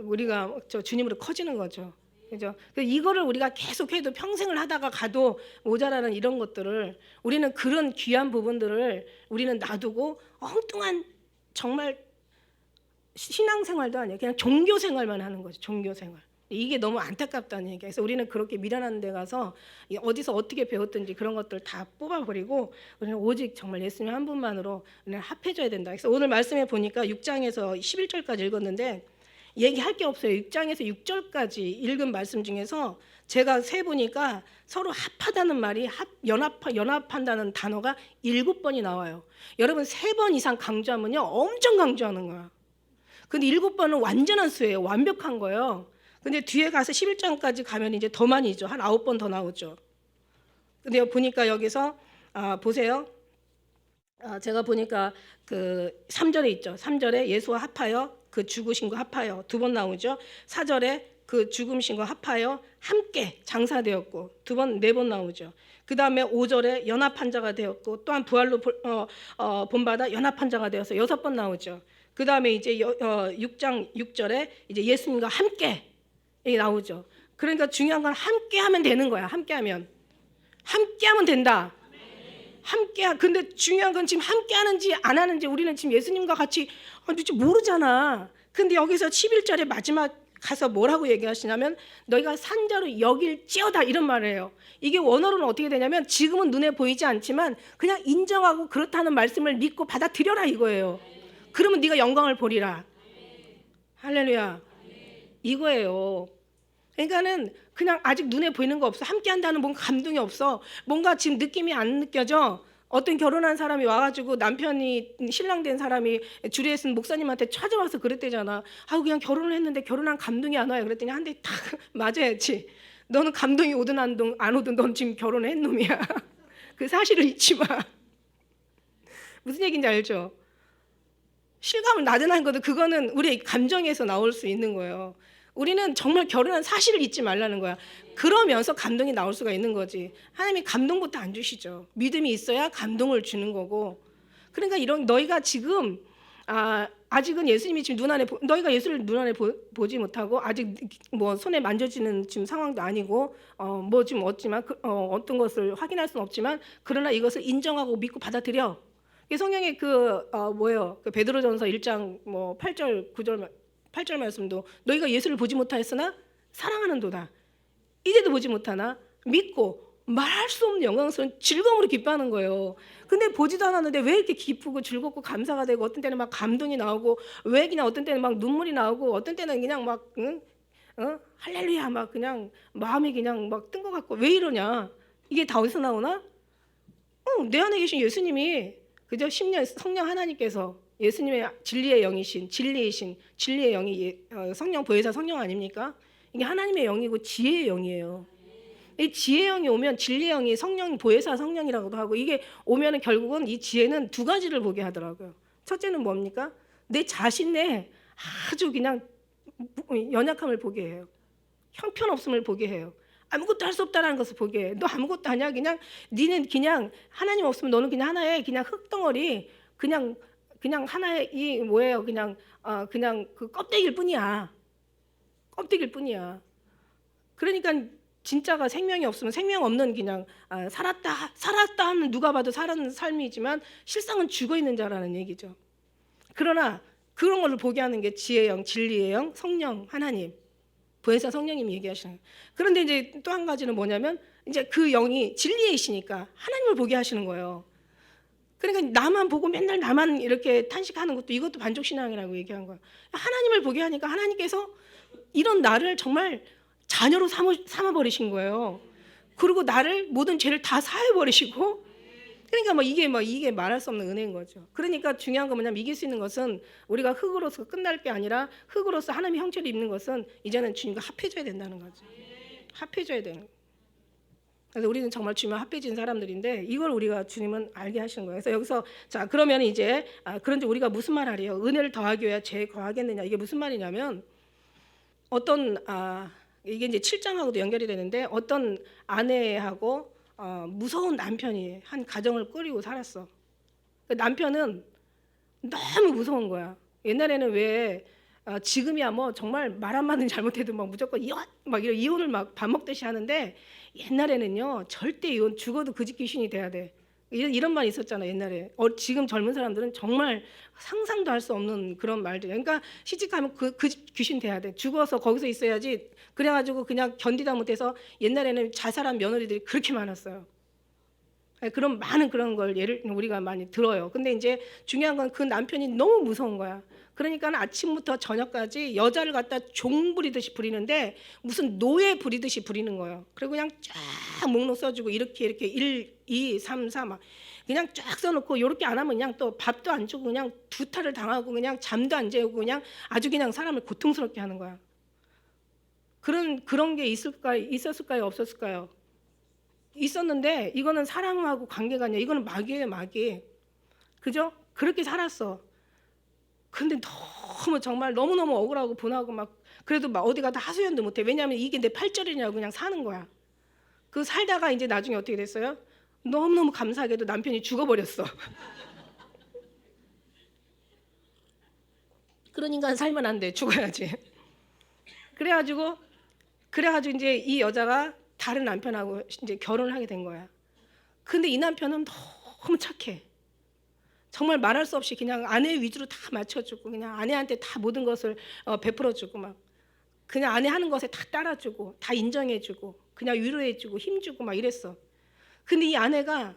우리가 저 주님으로 커지는 거죠. 그죠? 이거를 우리가 계속해도 평생을 하다가 가도 모자라는 이런 것들을 우리는 그런 귀한 부분들을 우리는 놔두고 엉뚱한 정말 신앙생활도 아니에요. 그냥 종교생활만 하는 거죠. 종교생활. 이게 너무 안타깝다는 얘기예요. 그래서 우리는 그렇게 미련한 데 가서 어디서 어떻게 배웠든지 그런 것들 다 뽑아버리고 우리는 오직 정말 예수님 한 분만으로 우리는 합해져야 된다. 그래서 오늘 말씀에 보니까 6장에서 11절까지 읽었는데 얘기할 게 없어요. 6장에서 6절까지 읽은 말씀 중에서 제가 세보니까 서로 합하다는 말이 연합한다는 단어가 7번이 나와요. 여러분 3번 이상 강조하면요 엄청 강조하는 거야. 근데 7번은 완전한 수예요. 완벽한 거예요. 근데 뒤에 가서 11장까지 가면 이제 더 많이죠. 한 9번 더 나오죠. 근데 보니까 여기서 보세요. 제가 보니까 그 3절에 있죠. 3절에 예수와 합하여 그 죽으신 거 합하여 2번 나오죠. 4절에 그 죽으신 거 합하여 함께 장사되었고 4번 나오죠. 그 다음에 5절에 연합한 자가 되었고 또한 부활로 본받아 연합한 자가 되어서 6번 나오죠. 그 다음에 이제 6장 6절에 이제 예수님과 함께 나오죠. 그러니까 중요한 건 함께 하면 되는 거야. 함께 하면 된다. 근데 중요한 건 지금 함께 하는지 안 하는지 우리는 지금 예수님과 같이 모르잖아. 근데 여기서 11절에 마지막 가서 뭐라고 얘기하시냐면 너희가 산자로 여길지어다 이런 말이에요. 이게 원어로는 어떻게 되냐면 지금은 눈에 보이지 않지만 그냥 인정하고 그렇다는 말씀을 믿고 받아들여라 이거예요. 그러면 네가 영광을 보리라. 할렐루야. 이거예요. 그러니까는 그냥 아직 눈에 보이는 거 없어. 함께 한다는 뭔가 감동이 없어. 뭔가 지금 느낌이 안 느껴져. 어떤 결혼한 사람이 와가지고 남편이 신랑 된 사람이 주례에 쓴 목사님한테 찾아와서 그랬대잖아. 그냥 결혼을 했는데 결혼한 감동이 안 와요. 그랬더니 한 대 딱 맞아야지. 너는 감동이 오든 안 오든 넌 지금 결혼한 놈이야. 그 사실을 잊지 마. 무슨 얘기인지 알죠? 실감을 나타나는 것도 그거는 우리의 감정에서 나올 수 있는 거예요. 우리는 정말 결혼한 사실을 잊지 말라는 거야. 그러면서 감동이 나올 수가 있는 거지. 하나님이 감동부터 안 주시죠. 믿음이 있어야 감동을 주는 거고. 그러니까 이런 너희가 지금 아직은 예수님이 지금 너희가 예수를 눈안에 보지 못하고 아직 뭐 손에 만져지는 지금 상황도 아니고 뭐 지금 없지만 어떤 것을 확인할 수는 없지만 그러나 이것을 인정하고 믿고 받아들여. 성경에 그 베드로전서 1장 8절 9절 8절 말씀도 너희가 예수를 보지 못하였으나 사랑하는도다. 이제도 보지 못하나 믿고 말할 수 없는 영광스러운 즐거움으로 기뻐하는 거예요. 근데 보지도 않았는데 왜 이렇게 기쁘고 즐겁고 감사가 되고 어떤 때는 막 감동이 나오고 왜 그냥 어떤 때는 막 눈물이 나오고 어떤 때는 그냥 막 할렐루야 막 그냥 마음이 그냥 막 뜬 것 같고 왜 이러냐? 이게 다 어디서 나오나? 내 안에 계신 예수님이 그저 10년 성령 하나님께서 예수님의 진리의 영이신 진리의 영이 성령 보혜사 성령 아닙니까? 이게 하나님의 영이고 지혜의 영이에요. 이 지혜의 영이 오면 진리의 영이 성령 보혜사 성령이라고도 하고 이게 오면은 결국은 이 지혜는 2가지를 보게 하더라고요. 첫째는 뭡니까? 내 자신의 아주 그냥 연약함을 보게 해요. 형편없음을 보게 해요. 아무것도 할 수 없다라는 것을 보게 해. 너 아무것도 아니야. 그냥 니는 그냥 하나님 없으면 너는 그냥 하나의 그냥 흙덩어리 그냥 하나의 이 뭐예요? 그냥 그 껍데기일 뿐이야. 껍데기일 뿐이야. 그러니까 진짜가 생명이 없으면 생명 없는 그냥 살았다 하면 누가 봐도 사는 삶이지만 실상은 죽어 있는 자라는 얘기죠. 그러나 그런 것을 보게 하는 게 지혜의 영, 진리의 영, 성령, 하나님, 보혜사 성령님이 얘기하시는. 그런데 이제 또 한 가지는 뭐냐면 이제 그 영이 진리이시니까 하나님을 보게 하시는 거예요. 그러니까 나만 보고 맨날 나만 이렇게 탄식하는 것도 이것도 반족신앙이라고 얘기한 거예요. 하나님을 보게 하니까 하나님께서 이런 나를 정말 자녀로 삼아버리신 거예요. 그리고 나를 모든 죄를 다 사해버리시고 그러니까 이게 말할 수 없는 은혜인 거죠. 그러니까 중요한 건 뭐냐면 이길 수 있는 것은 우리가 흙으로서 끝날 게 아니라 흙으로서 하나님의 형체를 입는 것은 이제는 주님과 합해져야 된다는 거죠. 합해져야 되는 거예요. 그래서 우리는 정말 주님과 합해진 사람들인데 이걸 우리가 주님은 알게 하시는 거예요. 그래서 여기서 자 그러면 이제 그런데 우리가 무슨 말 하래요? 은혜를 더하기 위하여 죄 거하겠느냐? 이게 무슨 말이냐면 어떤 이게 이제 7장하고도 연결이 되는데 어떤 아내하고 무서운 남편이 한 가정을 꾸리고 살았어. 그 남편은 너무 무서운 거야. 옛날에는 왜 지금이야 뭐 정말 말 한마디 잘못해도 막 무조건 이혼 막 이혼을 막 밥 먹듯이 하는데 옛날에는요 절대 이혼 죽어도 그 집 귀신이 돼야 돼. 이런 말이 있었잖아 옛날에. 지금 젊은 사람들은 정말 상상도 할 수 없는 그런 말들. 그러니까 시집가면 그 집 귀신 돼야 돼. 죽어서 거기서 있어야지. 그래가지고 그냥 견디다 못해서 옛날에는 자살한 며느리들이 그렇게 많았어요. 그런 많은 그런 걸 예를 우리가 많이 들어요. 근데 이제 중요한 건 그 남편이 너무 무서운 거야. 그러니까 아침부터 저녁까지 여자를 갖다 종 부리듯이 부리는데 무슨 노예 부리듯이 부리는 거예요. 그리고 그냥 쫙 목록 써주고 이렇게 1, 2, 3, 4 막 그냥 쫙 써놓고 이렇게 안 하면 그냥 또 밥도 안 주고 그냥 두탈을 당하고 그냥 잠도 안 재우고 그냥 아주 그냥 사람을 고통스럽게 하는 거야. 그런 게 있었을까요? 없었을까요? 있었는데 이거는 사랑하고 관계가 아니야. 이거는 마귀예요, 마귀. 그죠? 그렇게 살았어. 근데 너무 정말 너무너무 억울하고 분하고 막 그래도 막 어디 가다 하소연도 못해. 왜냐하면 이게 내 팔절이냐고 그냥 사는 거야. 그 살다가 이제 나중에 어떻게 됐어요? 너무너무 감사하게도 남편이 죽어버렸어. 그러니까 살면 안 돼. 죽어야지. 그래가지고 이제 이 여자가 다른 남편하고 이제 결혼을 하게 된 거야. 근데 이 남편은 너무 착해. 정말 말할 수 없이 그냥 아내 위주로 다 맞춰주고 그냥 아내한테 다 모든 것을 베풀어주고 막 그냥 아내 하는 것에 다 따라주고 다 인정해주고 그냥 위로해주고 힘주고 막 이랬어. 근데 이 아내가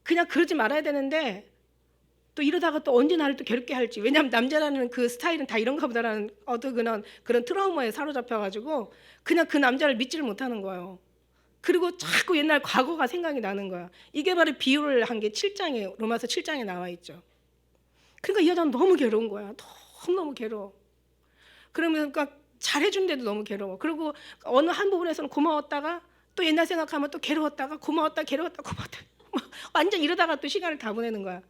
그냥 그러지 말아야 되는데 또 이러다가 또 언제 나를 또 괴롭게 할지. 왜냐하면 남자라는 그 스타일은 다 이런가 보다라는 그런 트라우마에 사로잡혀가지고 그냥 그 남자를 믿지를 못하는 거예요. 그리고 자꾸 옛날 과거가 생각이 나는 거야. 이게 바로 비유를 한 게 7장에 로마서 7장에 나와 있죠. 그러니까 이 여자는 너무 괴로운 거야. 너무 괴로워. 그러니까 잘해준데도 너무 괴로워. 그리고 어느 한 부분에서는 고마웠다가 또 옛날 생각하면 또 괴로웠다가 고마웠다 완전 이러다가 또 시간을 다 보내는 거야.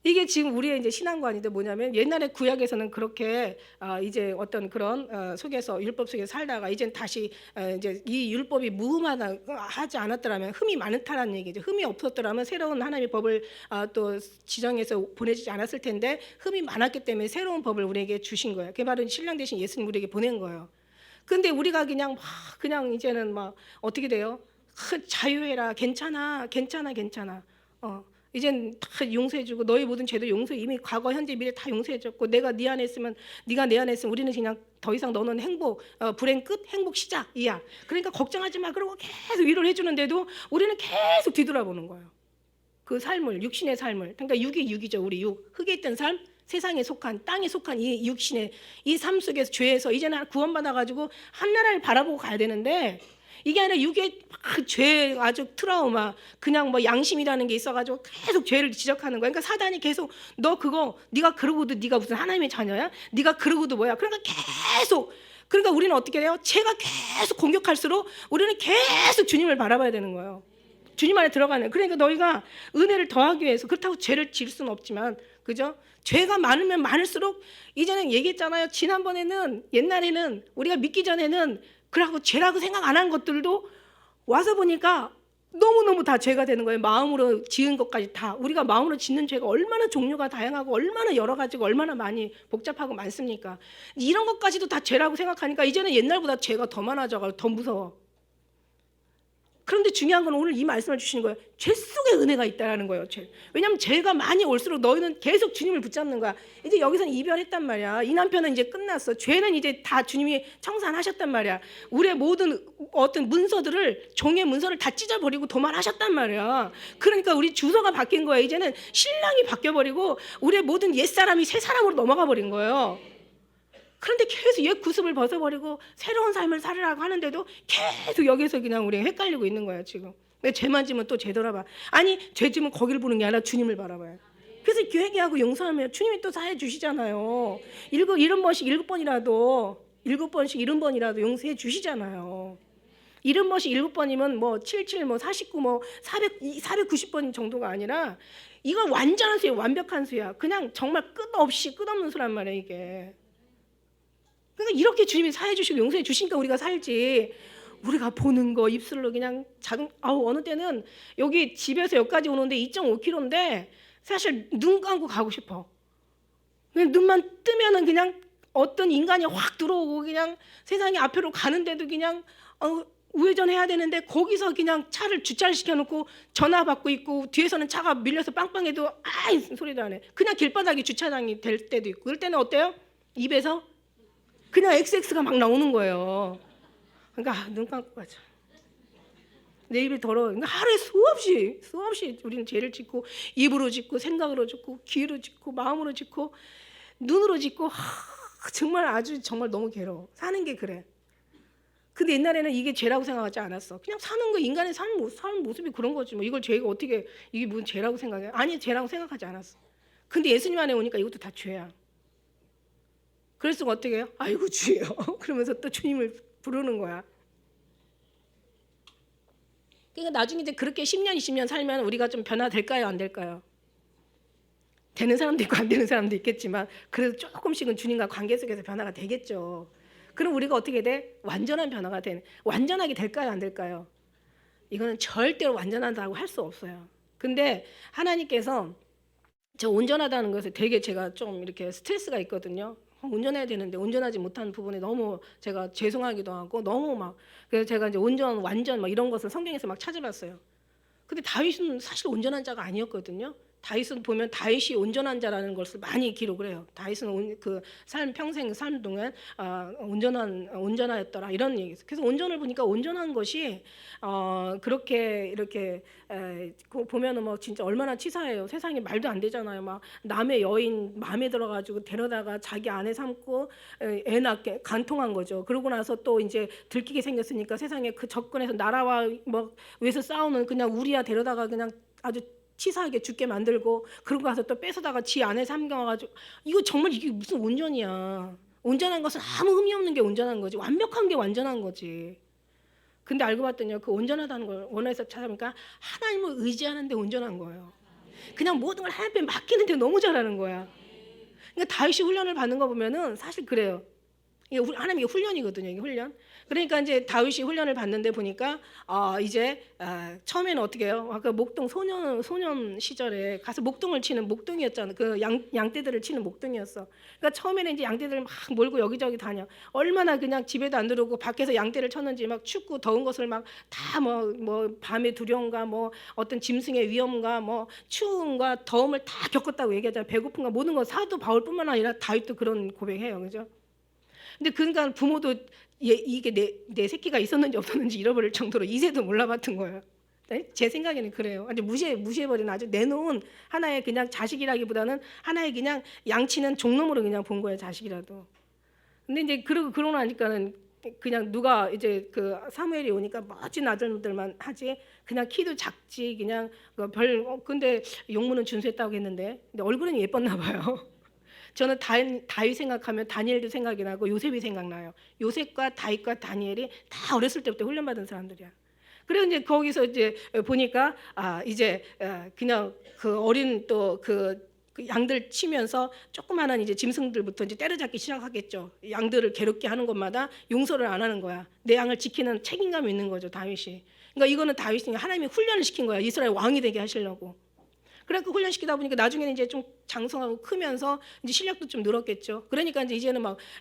이게 지금 우리의 이제 신앙관인데 뭐냐면 옛날에 구약에서는 그렇게 이제 어떤 그런 속에서 율법 속에 살다가 이젠 다시 이제 이 율법이 무흠하지 않았더라면 흠이 많다라는 얘기죠. 흠이 없었더라면 새로운 하나님의 법을 또 지정해서 보내주지 않았을 텐데 흠이 많았기 때문에 새로운 법을 우리에게 주신 거예요. 그게 바로 신랑 대신 예수님 우리에게 보낸 거예요. 근데 우리가 그냥 이제는 막 어떻게 돼요? 자유해라, 괜찮아. 이젠 다 용서해주고 너희 모든 죄도 용서 이미 과거 현재 미래 다 용서해줬고 내가 네 안에 있으면 네가 내 안에 있으면 우리는 그냥 더 이상 너는 불행 끝 행복 시작 이야. 그러니까 걱정하지 마 그러고 계속 위로를 해주는데도 우리는 계속 뒤돌아보는 거예요. 그 삶을 육신의 삶을 그러니까 육이죠. 우리 흙에 있던 삶 세상에 속한 땅에 속한 이 육신의 이 삶 속에서 죄에서 이제는 구원받아가지고 한나라를 바라보고 가야 되는데 이게 아니라 육의 죄 아주 트라우마 그냥 뭐 양심이라는 게 있어가지고 계속 죄를 지적하는 거야. 그러니까 사단이 계속 너 그거 네가 그러고도 네가 무슨 하나님의 자녀야? 네가 그러고도 뭐야? 그러니까 계속 그러니까 우리는 어떻게 돼요? 죄가 계속 공격할수록 우리는 계속 주님을 바라봐야 되는 거예요. 주님 안에 들어가는. 그러니까 너희가 은혜를 더하기 위해서 그렇다고 죄를 지을 수는 없지만 그죠? 죄가 많으면 많을수록 이제는 얘기했잖아요. 지난번에는 옛날에는 우리가 믿기 전에는 그러고 죄라고 생각 안 한 것들도 와서 보니까 너무너무 다 죄가 되는 거예요. 마음으로 지은 것까지 다. 우리가 마음으로 짓는 죄가 얼마나 종류가 다양하고 얼마나 여러 가지고 얼마나 많이 복잡하고 많습니까? 이런 것까지도 다 죄라고 생각하니까 이제는 옛날보다 죄가 더 많아져가지고 더 무서워. 그런데 중요한 건 오늘 이 말씀을 주시는 거예요. 죄 속에 은혜가 있다라는 거예요. 왜냐하면 죄가 많이 올수록 너희는 계속 주님을 붙잡는 거야. 이제 여기서는 이별했단 말이야. 이 남편은 이제 끝났어. 죄는 이제 다 주님이 청산하셨단 말이야. 우리의 모든 어떤 문서들을 종의 문서를 다 찢어버리고 도말하셨단 말이야. 그러니까 우리 주소가 바뀐 거야. 이제는 신랑이 바뀌어버리고 우리의 모든 옛사람이 새 사람으로 넘어가 버린 거예요. 그런데 계속 옛 구습을 벗어버리고 새로운 삶을 살으라고 하는데도 계속 여기서 그냥 우리가 헷갈리고 있는 거야 지금. 죄만 지면 또 죄 돌아봐. 아니 죄 지면 거기를 보는 게 아니라 주님을 바라봐요. 그래서 회개하고 용서하면 주님이 또 사해 주시잖아요. 7번씩 7번이라도 용서해 주시잖아요. 이름 멋이 7번이면 뭐 77, 뭐 49, 뭐 490번 정도가 아니라 이건 완전한 수야, 완벽한 수야. 그냥 정말 끝없는 수란 말이야 이게. 그러니까 이렇게 주님이 사해 주시고 용서해 주시니까 우리가 살지. 우리가 보는 거 입술로 그냥 어느 때는 여기 집에서 여기까지 오는데 2.5km인데 사실 눈 감고 가고 싶어. 그냥 눈만 뜨면은 그냥 어떤 인간이 확 들어오고 그냥 세상에 앞으로 가는데도 그냥 우회전해야 되는데 거기서 그냥 차를 주차를 시켜놓고 전화 받고 있고 뒤에서는 차가 밀려서 빵빵해도 아이 소리도 안 해. 그냥 길바닥이 주차장이 될 때도 있고. 그럴 때는 어때요? 입에서 그냥 XX가 막 나오는 거예요. 그러니까 눈 감고 가자. 내 입이 더러워. 그러니까 하루에 수없이 우리는 죄를 짓고 입으로 짓고 생각으로 짓고 귀로 짓고 마음으로 짓고 눈으로 짓고 정말 정말 너무 괴로워. 사는 게 그래. 근데 옛날에는 이게 죄라고 생각하지 않았어. 그냥 사는 거 인간의 사는 모습이 그런 거지. 뭐 이걸 죄가 어떻게 이게 무슨 죄라고 생각해? 아니 죄라고 생각하지 않았어. 근데 예수님 안에 오니까 이것도 다 죄야. 그래서 어떻게 해요? 아이고 주여. 그러면서 또 주님을 부르는 거야. 그러니까 나중에 이제 그렇게 10년, 20년 살면 우리가 좀 변화될까요? 안 될까요? 되는 사람도 있고 안 되는 사람도 있겠지만 그래도 조금씩은 주님과 관계 속에서 변화가 되겠죠. 그럼 우리가 어떻게 돼? 완전하게 될까요? 안 될까요? 이거는 절대로 완전하다고 할 수 없어요. 근데 하나님께서 저 온전하다는 것에 되게 제가 좀 이렇게 스트레스가 있거든요. 운전해야 되는데 운전하지 못하는 부분에 너무 제가 죄송하기도 하고 너무 막 그래서 제가 이제 완전 막 이런 것을 성경에서 막 찾아봤어요. 근데 다윗은 사실 온전한 자가 아니었거든요. 다윗은 보면 다윗이 온전한 자라는 것을 많이 기록을 해요. 다윗은 그 평생 삶 동안 온전하였더라 이런 얘기죠. 그래서 온전을 보니까 온전한 것이 그렇게 이렇게 보면은 뭐 진짜 얼마나 치사해요. 세상에 말도 안 되잖아요. 막 남의 여인 마음에 들어가지고 데려다가 자기 아내 삼고 애 낳게 간통한 거죠. 그러고 나서 또 이제 들키게 생겼으니까 세상에 그 접근해서 나라와 뭐 위해서 싸우는 그냥 우리야 데려다가 그냥 아주 치사하게 죽게 만들고 그러고 가서 또 뺏어다가 지 안에 삼겨가지고 이거 정말 이게 무슨 온전이야. 온전한 것은 아무 흠이 없는 게 온전한 거지. 완벽한 게 완전한 거지. 근데 알고 봤더니 그 온전하다는 걸 원어에서 찾아보니까 하나님을 의지하는데 온전한 거예요. 그냥 모든 걸 하나님께 맡기는데 너무 잘하는 거야. 그러니까 다윗이 훈련을 받는 거 보면은 사실 그래요. 이게 하나님의 훈련이거든요. 이게 훈련. 그러니까 이제 다윗이 훈련을 받는데 보니까 이제 처음에는 어떻게 해요? 아까 목동 소년 시절에 가서 목동을 치는 목동이었잖아. 그 양떼들을 치는 목동이었어. 그러니까 처음에는 이제 양떼들을 막 몰고 여기저기 다녀. 얼마나 그냥 집에도 안 들어오고 밖에서 양떼를 쳤는지 막 춥고 더운 것을 막 다 뭐 밤의 두려움과 뭐 어떤 짐승의 위험과 뭐 추움과 더움을 다 겪었다고 얘기하잖아요. 배고픔과 모든 거 사도 바울뿐만 아니라 다윗도 그런 고백해요. 그죠? 근데 그러니까 부모도 이게 내 새끼가 있었는지 없었는지 잃어버릴 정도로 이세도 몰라봤던 거예요. 네? 제 생각에는 그래요. 아주 무시해버리는 아주 내놓은 하나의 그냥 자식이라기보다는 하나의 그냥 양치는 종놈으로 그냥 본 거예요. 자식이라도. 근데 이제 그러고 나니까는 그냥 누가 이제 그 사무엘이 오니까 멋진 아들들만 하지 그냥 키도 작지 그냥 근데 용문은 준수했다고 했는데 근데 얼굴은 예뻤나 봐요. 저는 다윗 생각하면 다니엘도 생각이 나고 요셉이 생각나요. 요셉과 다윗과 다니엘이 다 어렸을 때부터 훈련받은 사람들이야. 그래서 이제 거기서 이제 보니까 이제 그냥 그 어린 또 그 양들 치면서 조그마한 이제 짐승들부터 이제 때려잡기 시작하겠죠. 양들을 괴롭게 하는 것마다 용서를 안 하는 거야. 내 양을 지키는 책임감이 있는 거죠, 다윗이. 그러니까 이거는 다윗이 하나님이 훈련을 시킨 거야. 이스라엘 왕이 되게 하시려고. 그래서 훈련시키다 보니까 나중에는 이제 좀 장성하고 크면서 이제 실력도 좀 늘었겠죠. 그러니까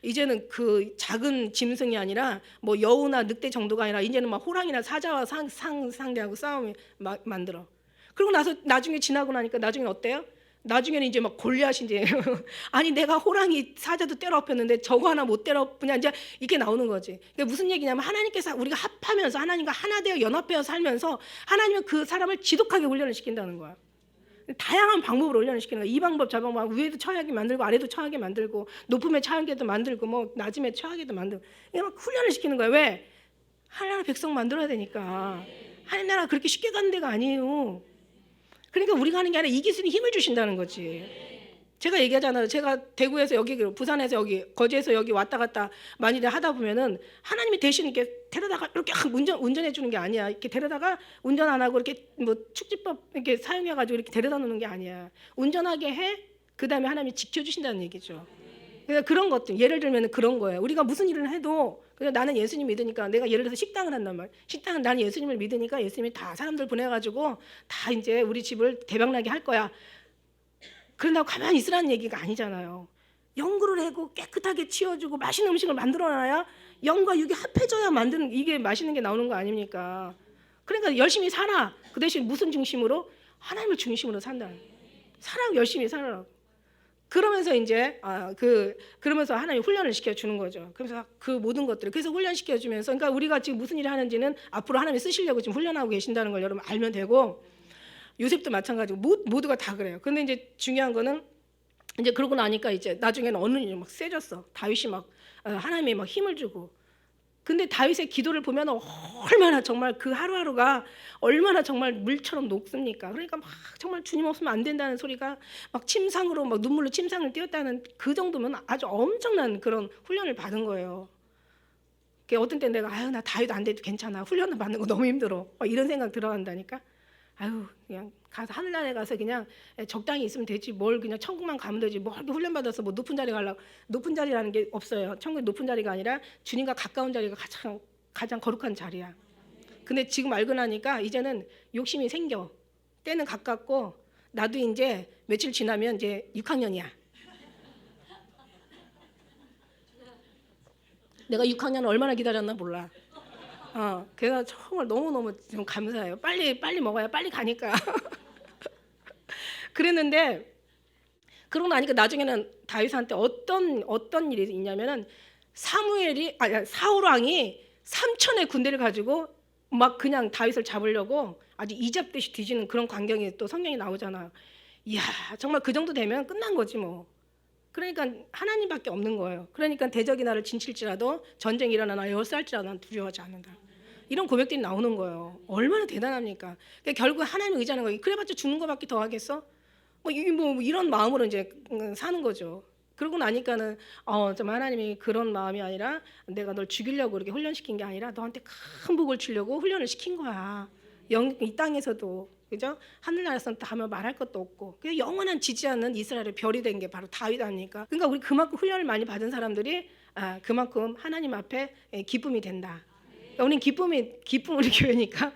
이제는 그 작은 짐승이 아니라 뭐 여우나 늑대 정도가 아니라 이제는 막 호랑이나 사자와 상대하고 싸움을 만들어. 그리고 나중에 지나고 나니까 나중에 어때요? 나중에는 이제 막 골리앗이 이제 아니 내가 호랑이 사자도 때려 엎였는데 저거 하나 못 때려 엎으냐 이제 이게 나오는 거지. 그러니까 무슨 얘기냐면 하나님께서 우리가 합하면서 하나님과 하나 되어 연합되어 살면서 하나님은 그 사람을 지독하게 훈련을 시킨다는 거야. 다양한 방법으로 훈련을 시키는 거야. 이 방법 저 방법 위에도 처하게 만들고 아래도 처하게 만들고 높음에 처하게도 만들고 뭐 낮음에 처하게도 만들고 이게 막 훈련을 시키는 거야. 왜? 하나님 백성 만들어야 되니까. 하나님 나라 그렇게 쉽게 가는 데가 아니에요. 그러니까 우리가 하는 게 아니라 이 기술이 힘을 주신다는 거지. 제가 얘기하잖아요. 제가 대구에서 여기, 부산에서 여기, 거제에서 여기 왔다 갔다 만일에 하다 보면은 하나님이 대신 이렇게 데려다가 이렇게 운전해 주는 게 아니야. 이렇게 데려다가 운전 안 하고 이렇게 뭐 축지법 이렇게 사용해 가지고 이렇게 데려다 놓는 게 아니야. 운전하게 해. 그다음에 하나님이 지켜 주신다는 얘기죠. 그러니까 그런 것들, 예를 들면 그런 거예요. 우리가 무슨 일을 해도 그냥 나는 예수님 믿으니까, 내가 예를 들어서 식당을 한단 말이야. 식당은 나는 예수님을 믿으니까 예수님이 다 사람들 보내가지고 다 이제 우리 집을 대박나게 할 거야. 그런다고 가만히 있으라는 얘기가 아니잖아요. 연구를 하고 깨끗하게 치워주고 맛있는 음식을 만들어놔야 영과 육이 합해져야 만드는, 이게 맛있는 게 나오는 거 아닙니까? 그러니까 열심히 살아. 그 대신 무슨 중심으로? 하나님을 중심으로 산다. 살아, 열심히 살아라. 그러면서 이제 그러면서 하나님 훈련을 시켜주는 거죠. 그래서 그 모든 것들을 그래서 훈련시켜주면서, 그러니까 우리가 지금 무슨 일을 하는지는 앞으로 하나님이 쓰시려고 지금 훈련하고 계신다는 걸 여러분 알면 되고, 요셉도 마찬가지고 모두가 다 그래요. 근데 이제 중요한 거는 이제 그러고 나니까 이제 나중에는 어느 일이 막 세졌어. 다윗이 막 하나님이 막 힘을 주고. 근데 다윗의 기도를 보면 얼마나 정말 그 하루하루가 얼마나 정말 물처럼 녹습니까? 그러니까 막 정말 주님 없으면 안 된다는 소리가 막 침상으로 막 눈물로 침상을 띄웠다는 그 정도면 아주 엄청난 그런 훈련을 받은 거예요. 어떤 때 내가 나 다윗 안 돼도 괜찮아. 훈련을 받는 거 너무 힘들어. 이런 생각 들어간다니까. 그냥 가서 하늘나라에 가서 그냥 적당히 있으면 되지, 뭘 그냥 천국만 가면 되지, 뭐 이렇게 훈련 받아서 뭐 높은 자리 가려고. 높은 자리라는 게 없어요. 천국이 높은 자리가 아니라 주님과 가까운 자리가 가장 거룩한 자리야. 근데 지금 알고 나니까 이제는 욕심이 생겨. 때는 가깝고, 나도 이제 며칠 지나면 이제 6학년이야. 내가 6학년을 얼마나 기다렸나 몰라. 그래서 정말 너무너무 좀 감사해요. 빨리 먹어야 빨리 가니까. 그랬는데 그러고 나니까 나중에는 다윗한테 어떤 일이 있냐면은 사울 왕이 3천의 군대를 가지고 막 그냥 다윗을 잡으려고 아주 이잡듯이 뒤지는 그런 광경이 또 성경에 나오잖아요. 이야, 정말 그 정도 되면 끝난 거지 뭐. 그러니까 하나님밖에 없는 거예요. 그러니까 대적이 나를 진칠지라도, 전쟁이 일어나 나 열쌀지라도 난 두려워하지 않는다. 이런 고백들이 나오는 거예요. 얼마나 대단합니까? 그러니까 결국 하나님을 의지하는 거예요. 그래봤자 죽는 거밖에 더 하겠어? 뭐 이런 마음으로 이제 사는 거죠. 그러고 나니까는 정말 하나님이 그런 마음이 아니라 내가 널 죽이려고 이렇게 훈련시킨 게 아니라 너한테 큰 복을 주려고 훈련을 시킨 거야. 이 땅에서도, 그죠? 하늘나라에서는 하면 말할 것도 없고, 그냥 영원한 지지 않는 이스라엘의 별이 된 게 바로 다윗 아닙니까? 그러니까 우리 그만큼 훈련을 많이 받은 사람들이 그만큼 하나님 앞에 기쁨이 된다. 그러니까 우리는 기쁨 우리 교회니까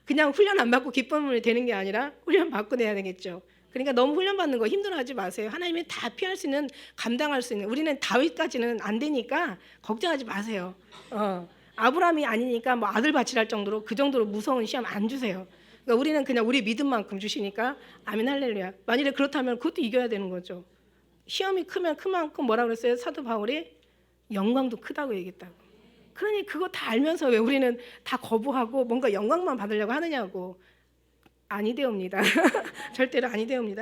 그냥 훈련 안 받고 기쁨을 되는 게 아니라 훈련 받고 내야 되겠죠. 그러니까 너무 훈련 받는 거 힘들어하지 마세요. 하나님이 다 피할 수 있는, 감당할 수 있는. 우리는 다윗까지는 안 되니까 걱정하지 마세요. 아브라함이 아니니까 뭐 아들 바치랄 정도로 그 정도로 무서운 시험 안 주세요. 그러니까 우리는 그냥 우리 믿음만큼 주시니까 아멘 할렐루야. 만일에 그렇다면 그것도 이겨야 되는 거죠. 시험이 크면 그만큼 뭐라 그랬어요? 사도 바울이 영광도 크다고 얘기했다고. 그러니 그거 다 알면서 왜 우리는 다 거부하고 뭔가 영광만 받으려고 하느냐고. 아니되옵니다. 절대로 아니되옵니다.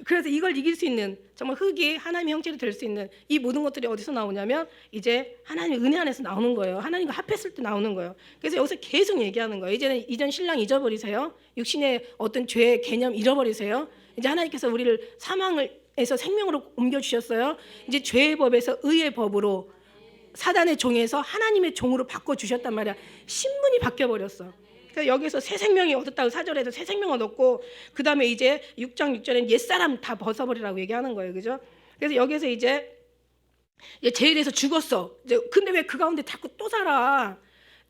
그래서 이걸 이길 수 있는, 정말 흙이 하나님의 형체로 될 수 있는 이 모든 것들이 어디서 나오냐면 이제 하나님의 은혜 안에서 나오는 거예요. 하나님과 합했을 때 나오는 거예요. 그래서 여기서 계속 얘기하는 거예요. 이제는 이전 신랑 잊어버리세요. 육신의 어떤 죄의 개념 잃어버리세요. 이제 하나님께서 우리를 사망에서 생명으로 옮겨주셨어요. 이제 죄의 법에서 의의 법으로, 사단의 종에서 하나님의 종으로 바꿔주셨단 말이야. 신분이 바뀌어버렸어. 여기서 새 생명이 얻었다고 4절에서 새 생명 얻었고, 그 다음에 이제 6장 6절에는 옛사람 다 벗어버리라고 얘기하는 거예요. 그죠? 그래서 여기서 이제 죄에 대해서 죽었어. 근데 왜 그 가운데 자꾸 또 살아?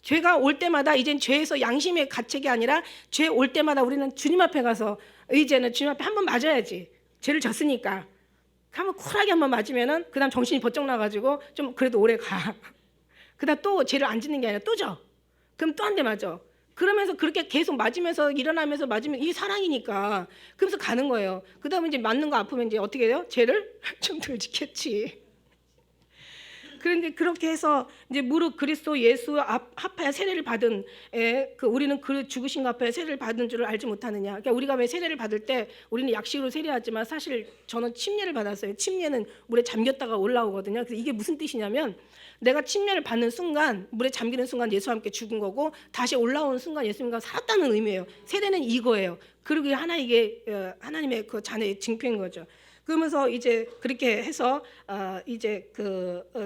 죄가 올 때마다 이젠 죄에서 양심의 가책이 아니라 죄 올 때마다 우리는 주님 앞에 가서, 이제는 주님 앞에 한번 맞아야지. 죄를 졌으니까. 한번 쿨하게 한번 맞으면은 그 다음 정신이 번쩍 나가지고 좀 그래도 오래 가. 그 다음 또 죄를 안 짓는 게 아니라 또 져. 그럼 또 한 대 맞아. 그러면서 그렇게 계속 맞으면서 일어나면서 맞으면 이게 사랑이니까 그러면서 가는 거예요. 그 다음에 이제 맞는 거 아프면 이제 어떻게 해요? 죄를 좀 덜 지켰지. 그런데 그렇게 해서 이제 무릇 그리스도 예수 합하여 세례를 받은 우리는 그 죽으신 것 앞에 세례를 받은 줄을 알지 못하느냐. 그러니까 우리가 왜 세례를 받을 때 우리는 약식으로 세례하지만 사실 저는 침례를 받았어요. 침례는 물에 잠겼다가 올라오거든요. 그래서 이게 무슨 뜻이냐면 내가 침례를 받는 순간, 물에 잠기는 순간 예수와 함께 죽은 거고 다시 올라오는 순간 예수님과 살았다는 의미예요. 세례는 이거예요. 그리고 이게 하나님의 그 자녀의 증표인 거죠. 그러면서 이제 그렇게 해서 이제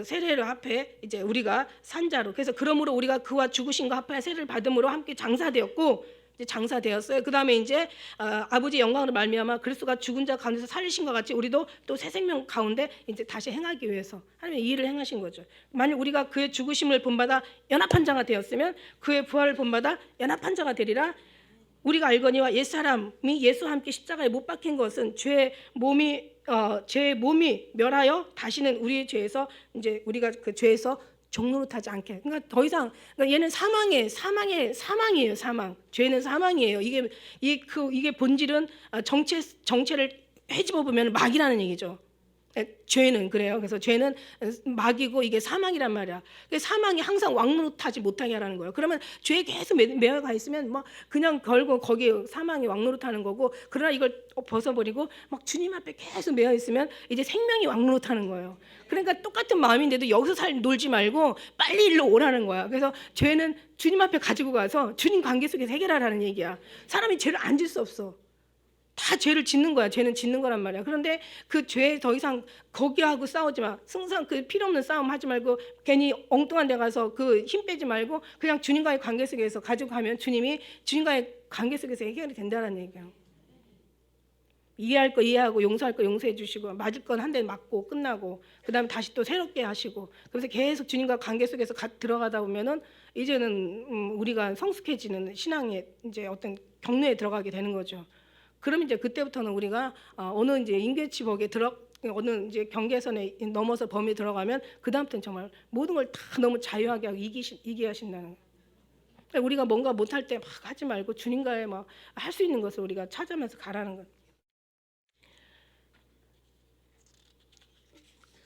세례를 앞에 이제 우리가 산자로, 그래서 그러므로 우리가 그와 죽으신과 합하여 세례를 받음으로 함께 장사되었고, 이제 장사되었어요. 그다음에 이제 아버지 영광으로 말미암아 그리스도가 죽은 자 가운데서 살리신 것 같이 우리도 또 새 생명 가운데 이제 다시 행하기 위해서 하나님의 이 일을 행하신 거죠. 만약 우리가 그의 죽으심을 본받아 연합한 자가 되었으면 그의 부활을 본받아 연합한 자가 되리라. 우리가 알거니와 옛사람이 예수와 함께 십자가에 못 박힌 것은 죄의 몸이 멸하여 다시는 우리의 죄에서 이제 우리가 그 죄에서 종노릇하지 않게. 그러니까 더 이상, 그러니까 얘는 사망이에요. 사망. 죄는 사망이에요. 이게 본질은 정체를 헤집어 보면 막이라는 얘기죠. 죄는 그래요. 그래서 죄는 막이고 이게 사망이란 말이야. 사망이 항상 왕노릇하지 못하게 하라는 거예요. 그러면 죄에 계속 매여가 있으면 뭐 그냥 결국 거기 사망이 왕노릇하는 거고, 그러나 이걸 벗어버리고 막 주님 앞에 계속 매여 있으면 이제 생명이 왕노릇하는 거예요. 그러니까 똑같은 마음인데도 여기서 놀지 말고 빨리 일로 오라는 거야. 그래서 죄는 주님 앞에 가지고 가서 주님 관계 속에서 해결하라는 얘기야. 사람이 죄를 안 질 수 없어. 다 죄를 짓는 거야. 죄는 짓는 거란 말이야. 그런데 그 죄에 더 이상 거기하고 싸우지 마. 승상 그 필요 없는 싸움 하지 말고 괜히 엉뚱한 데 가서 그 힘 빼지 말고 그냥 주님과의 관계 속에서 가지고 가면 주님이 주님과의 관계 속에서 해결이 된다는 얘기야. 이해할 거 이해하고 용서할 거 용서해 주시고 맞을 건 한 대 맞고 끝나고 그다음에 다시 또 새롭게 하시고, 그래서 계속 주님과 관계 속에서 들어가다 보면은 이제는 우리가 성숙해지는 신앙의 이제 어떤 경로에 들어가게 되는 거죠. 그럼 이제 그때부터는 우리가 어느 이제 임계치복에 어느 이제 경계선에 넘어서 범위에 들어가면 그 다음부터는 정말 모든 걸 다 너무 자유하게 하고 이기게 하신다는 거예요. 그러니까 우리가 뭔가 못할 때 막 하지 말고 주님과의 막 할 수 있는 것을 우리가 찾으면서 가라는 거예요.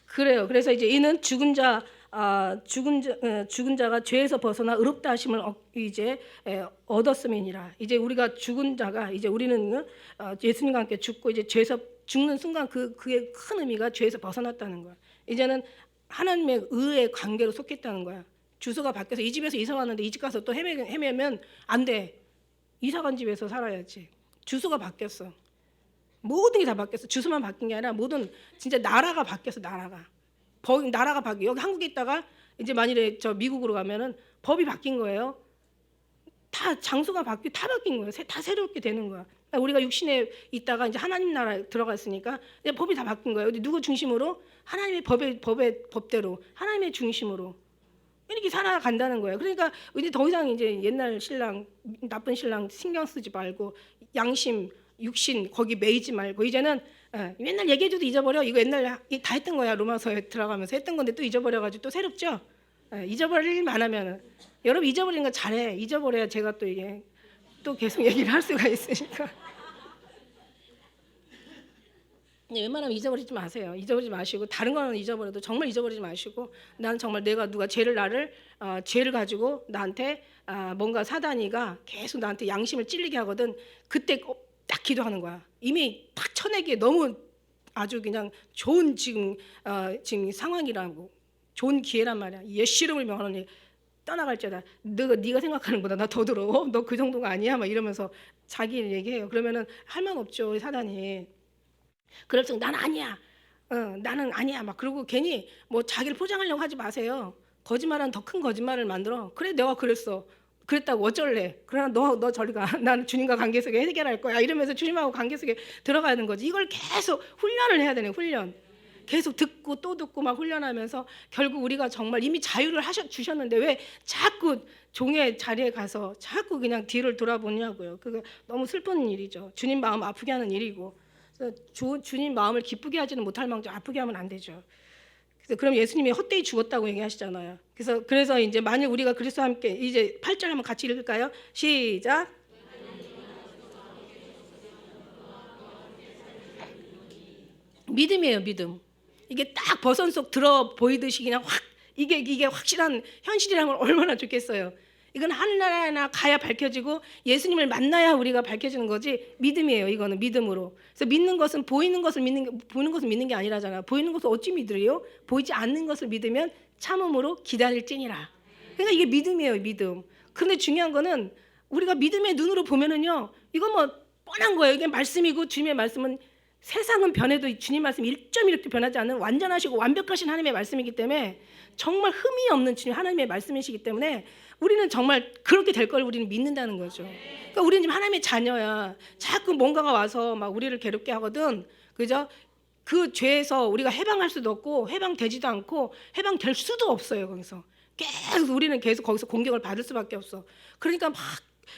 그래요. 그래서 이제 이는 죽은 자가 죄에서 벗어나 의롭다 하심을 이제 얻었음이니라. 이제 우리가 죽은 자가 이제 우리는 예수님과 함께 죽고 이제 죄에서 죽는 순간 그의 큰 의미가 죄에서 벗어났다는 거야. 이제는 하나님의 의의 관계로 속했다는 거야. 주소가 바뀌어서 이 집에서 이사 왔는데 이 집 가서 또 헤매면 안 돼. 이사 간 집에서 살아야지. 주소가 바뀌었어. 모든 게 다 바뀌었어. 주소만 바뀐 게 아니라 모든 진짜 나라가 바뀌었어. 나라가 바뀌어. 여기 한국에 있다가 이제 만일에 저 미국으로 가면은 법이 바뀐 거예요. 다 장소가 다 바뀐 거예요. 다 새롭게 되는 거야. 그러니까 우리가 육신에 있다가 이제 하나님 나라에 들어갔으니까 이제 법이 다 바뀐 거예요. 누구 중심으로? 하나님의 법대로 하나님의 중심으로 이렇게 살아간다는 거예요. 그러니까 이제 더 이상 이제 옛날 신랑 나쁜 신랑 신경 쓰지 말고 양심 육신 거기 매이지 말고 이제는 맨날 얘기해줘도 잊어버려. 이거 옛날 다 했던 거야. 로마서에 들어가면서 했던 건데 또 잊어버려가지고 또 새롭죠. 잊어버릴 만하면은 여러분 잊어버리는 거 잘해. 잊어버려야 제가 또 이게 또 계속 얘기를 할 수가 있으니까. 웬만하면 잊어버리지 마세요. 잊어버리지 마시고 다른 거는 잊어버려도 정말 잊어버리지 마시고, 나는 정말 내가 누가 죄를 가지고 나한테 뭔가 사단이가 계속 나한테 양심을 찔리게 하거든. 그때 딱 기도하는 거야. 이미 딱 쳐내기에 너무 아주 그냥 좋은 지금 상황이라고 좋은 기회란 말이야. 예수 이름을 명하노니 떠나갈지어다. 네가 생각하는 것보다 나 더 들어. 너 그 정도가 아니야. 막 이러면서 자기 얘기해요. 그러면은 할 말 없죠 사단이. 그래서 난 아니야. 나는 아니야. 막 그러고 괜히 뭐 자기를 포장하려고 하지 마세요. 거짓말은 더 큰 거짓말을 만들어. 그래 내가 그랬다고 어쩔래. 그러나 너 저리 가. 나는 주님과 관계 속에 해결할 거야. 이러면서 주님하고 관계 속에 들어가는 거지. 이걸 계속 훈련을 해야 되네. 훈련. 계속 듣고 또 듣고 막 훈련하면서 결국 우리가 정말 이미 자유를 주셨는데 왜 자꾸 종의 자리에 가서 자꾸 그냥 뒤를 돌아보냐고요. 그게 너무 슬픈 일이죠. 주님 마음 아프게 하는 일이고. 그래서 주님 마음을 기쁘게 하지는 못할 망정 아프게 하면 안 되죠. 그래서 그럼 예수님이 헛되이 죽었다고 얘기하시잖아요. 그래서 이제 만약 우리가 그리스도와 함께 이제 8절 한번 같이 읽을까요? 시작. 믿음이에요, 믿음. 이게 딱 버선 속 들어 보이듯이 그냥 확 이게 확실한 현실이라면 얼마나 좋겠어요. 이건 하늘나라나 가야 밝혀지고 예수님을 만나야 우리가 밝혀지는 거지. 믿음이에요. 이거는 믿음으로. 그래서 믿는 것은 보이는 것을 믿는 게 아니라잖아. 보이는 것을 어찌 믿으리요? 보이지 않는 것을 믿으면 참음으로 기다릴지니라. 그러니까 이게 믿음이에요. 믿음. 그런데 중요한 거는 우리가 믿음의 눈으로 보면은요, 이건 뭐 뻔한 거예요. 이게 말씀이고 주님의 말씀은 세상은 변해도 주님 말씀 1.1도 변하지 않는 완전하시고 완벽하신 하나님의 말씀이기 때문에 정말 흠이 없는 주님 하나님의 말씀이시기 때문에 우리는 정말 그렇게 될 걸 우리는 믿는다는 거죠. 그러니까 우리는 지금 하나님의 자녀야. 자꾸 뭔가가 와서 막 우리를 괴롭게 하거든. 그죠? 그 죄에서 우리가 해방할 수도 없고 해방되지도 않고 해방될 수도 없어요. 거기서 계속 우리는 계속 거기서 공격을 받을 수밖에 없어. 그러니까 막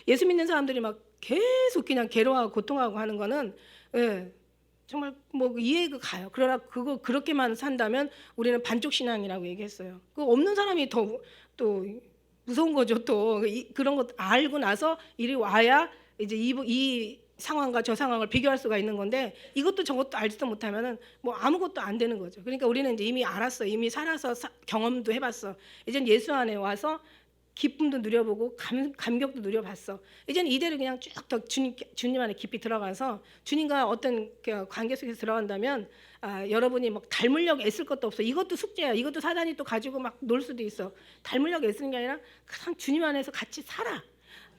예수 믿는 사람들이 막 계속 그냥 괴로워하고 고통하고 하는 거는 예, 정말 뭐 이해가 가요. 그러나 그거 그렇게만 산다면 우리는 반쪽 신앙이라고 얘기했어요. 그 없는 사람이 더 또 무서운 거죠. 또 그런 것 알고 나서 이리 와야 이제 이 상황과 저 상황을 비교할 수가 있는 건데 이것도 저것도 알지도 못하면은 뭐 아무것도 안 되는 거죠. 그러니까 우리는 이제 이미 알았어, 이미 살아서 경험도 해봤어. 이젠 예수 안에 와서 기쁨도 누려보고 감격도 누려봤어. 이제는 이대로 그냥 쭉 더 주님 안에 깊이 들어가서 주님과 어떤 관계 속에서 들어간다면 여러분이 막 닮으려고 애쓸 것도 없어. 이것도 숙제야. 이것도 사단이 또 가지고 막 놀 수도 있어. 닮으려고 애쓰는 게 아니라 그냥 주님 안에서 같이 살아.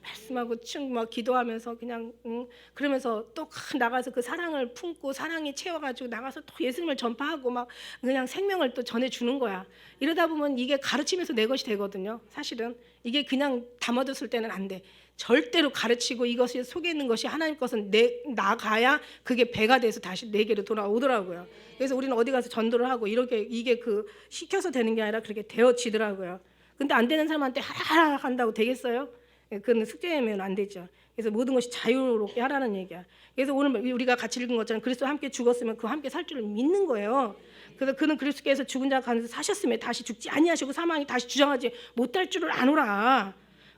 말씀하고 막 기도하면서 그냥 그러면서 또 나가서 그 사랑을 품고 사랑이 채워가지고 나가서 또 예수님을 전파하고 막 그냥 생명을 또 전해주는 거야. 이러다 보면 이게 가르치면서 내 것이 되거든요. 사실은 이게 그냥 담아뒀을 때는 안 돼. 절대로 가르치고 이것이 속에 있는 것이 하나님 것은 나가야 그게 배가 돼서 다시 내게로 돌아오더라고요. 그래서 우리는 어디 가서 전도를 하고 이렇게 이게 그 시켜서 되는 게 아니라 그렇게 되어지더라고요. 근데 안 되는 사람한테 하라 한다고 되겠어요? 그건 숙제면 안 되죠. 그래서 모든 것이 자유롭게 하라는 얘기야. 그래서 오늘 우리가 같이 읽은 것처럼 그리스도와 함께 죽었으면 그와 함께 살 줄을 믿는 거예요. 그래서 그는 그리스도께서 죽은 자 가운데서 사셨음에 다시 죽지 아니하시고 사망이 다시 주장하지 못할 줄을 아노라.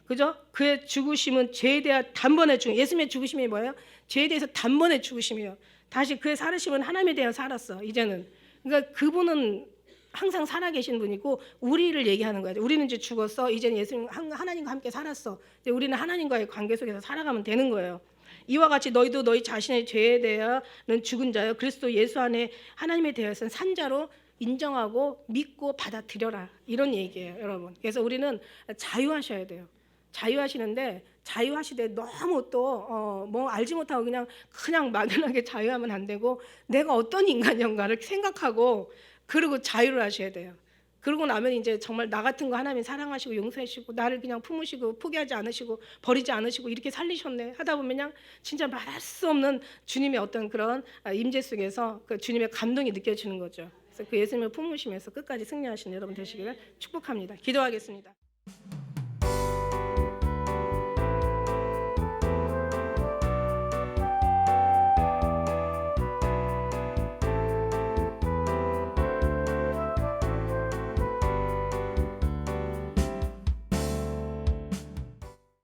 그죠? 그의 죽으심은 죄에 대한 단번에 죽음. 예수님의 죽으심이 뭐예요? 죄에 대해서 단번에 죽으심이에요. 다시 그의 살으심은 하나님에 대해 살았어. 이제는. 그러니까 그분은 항상 살아계신 분이고 우리를 얘기하는 거죠. 우리는 이제 죽었어. 이제는 예수님 하나님과 함께 살았어. 이제 우리는 하나님과의 관계 속에서 살아가면 되는 거예요. 이와 같이 너희도 너희 자신의 죄에 대하여는 죽은 자요 그리스도 예수 안에 하나님에 대해서는 산 자로 인정하고 믿고 받아들여라. 이런 얘기예요, 여러분. 그래서 우리는 자유하셔야 돼요. 자유하시는데 자유하시되 너무 또 뭐 알지 못하고 그냥 막연하게 자유하면 안 되고 내가 어떤 인간인가를 생각하고 그리고 자유를 하셔야 돼요. 그러고 나면 이제 정말 나 같은 거 하나님 사랑하시고 용서하시고 나를 그냥 품으시고 포기하지 않으시고 버리지 않으시고 이렇게 살리셨네 하다 보면 그냥 진짜 말할 수 없는 주님의 어떤 그런 임재 속에서 그 주님의 감동이 느껴지는 거죠. 그래서 그 예수님을 품으시면서 끝까지 승리하시는 여러분 되시기를 축복합니다. 기도하겠습니다.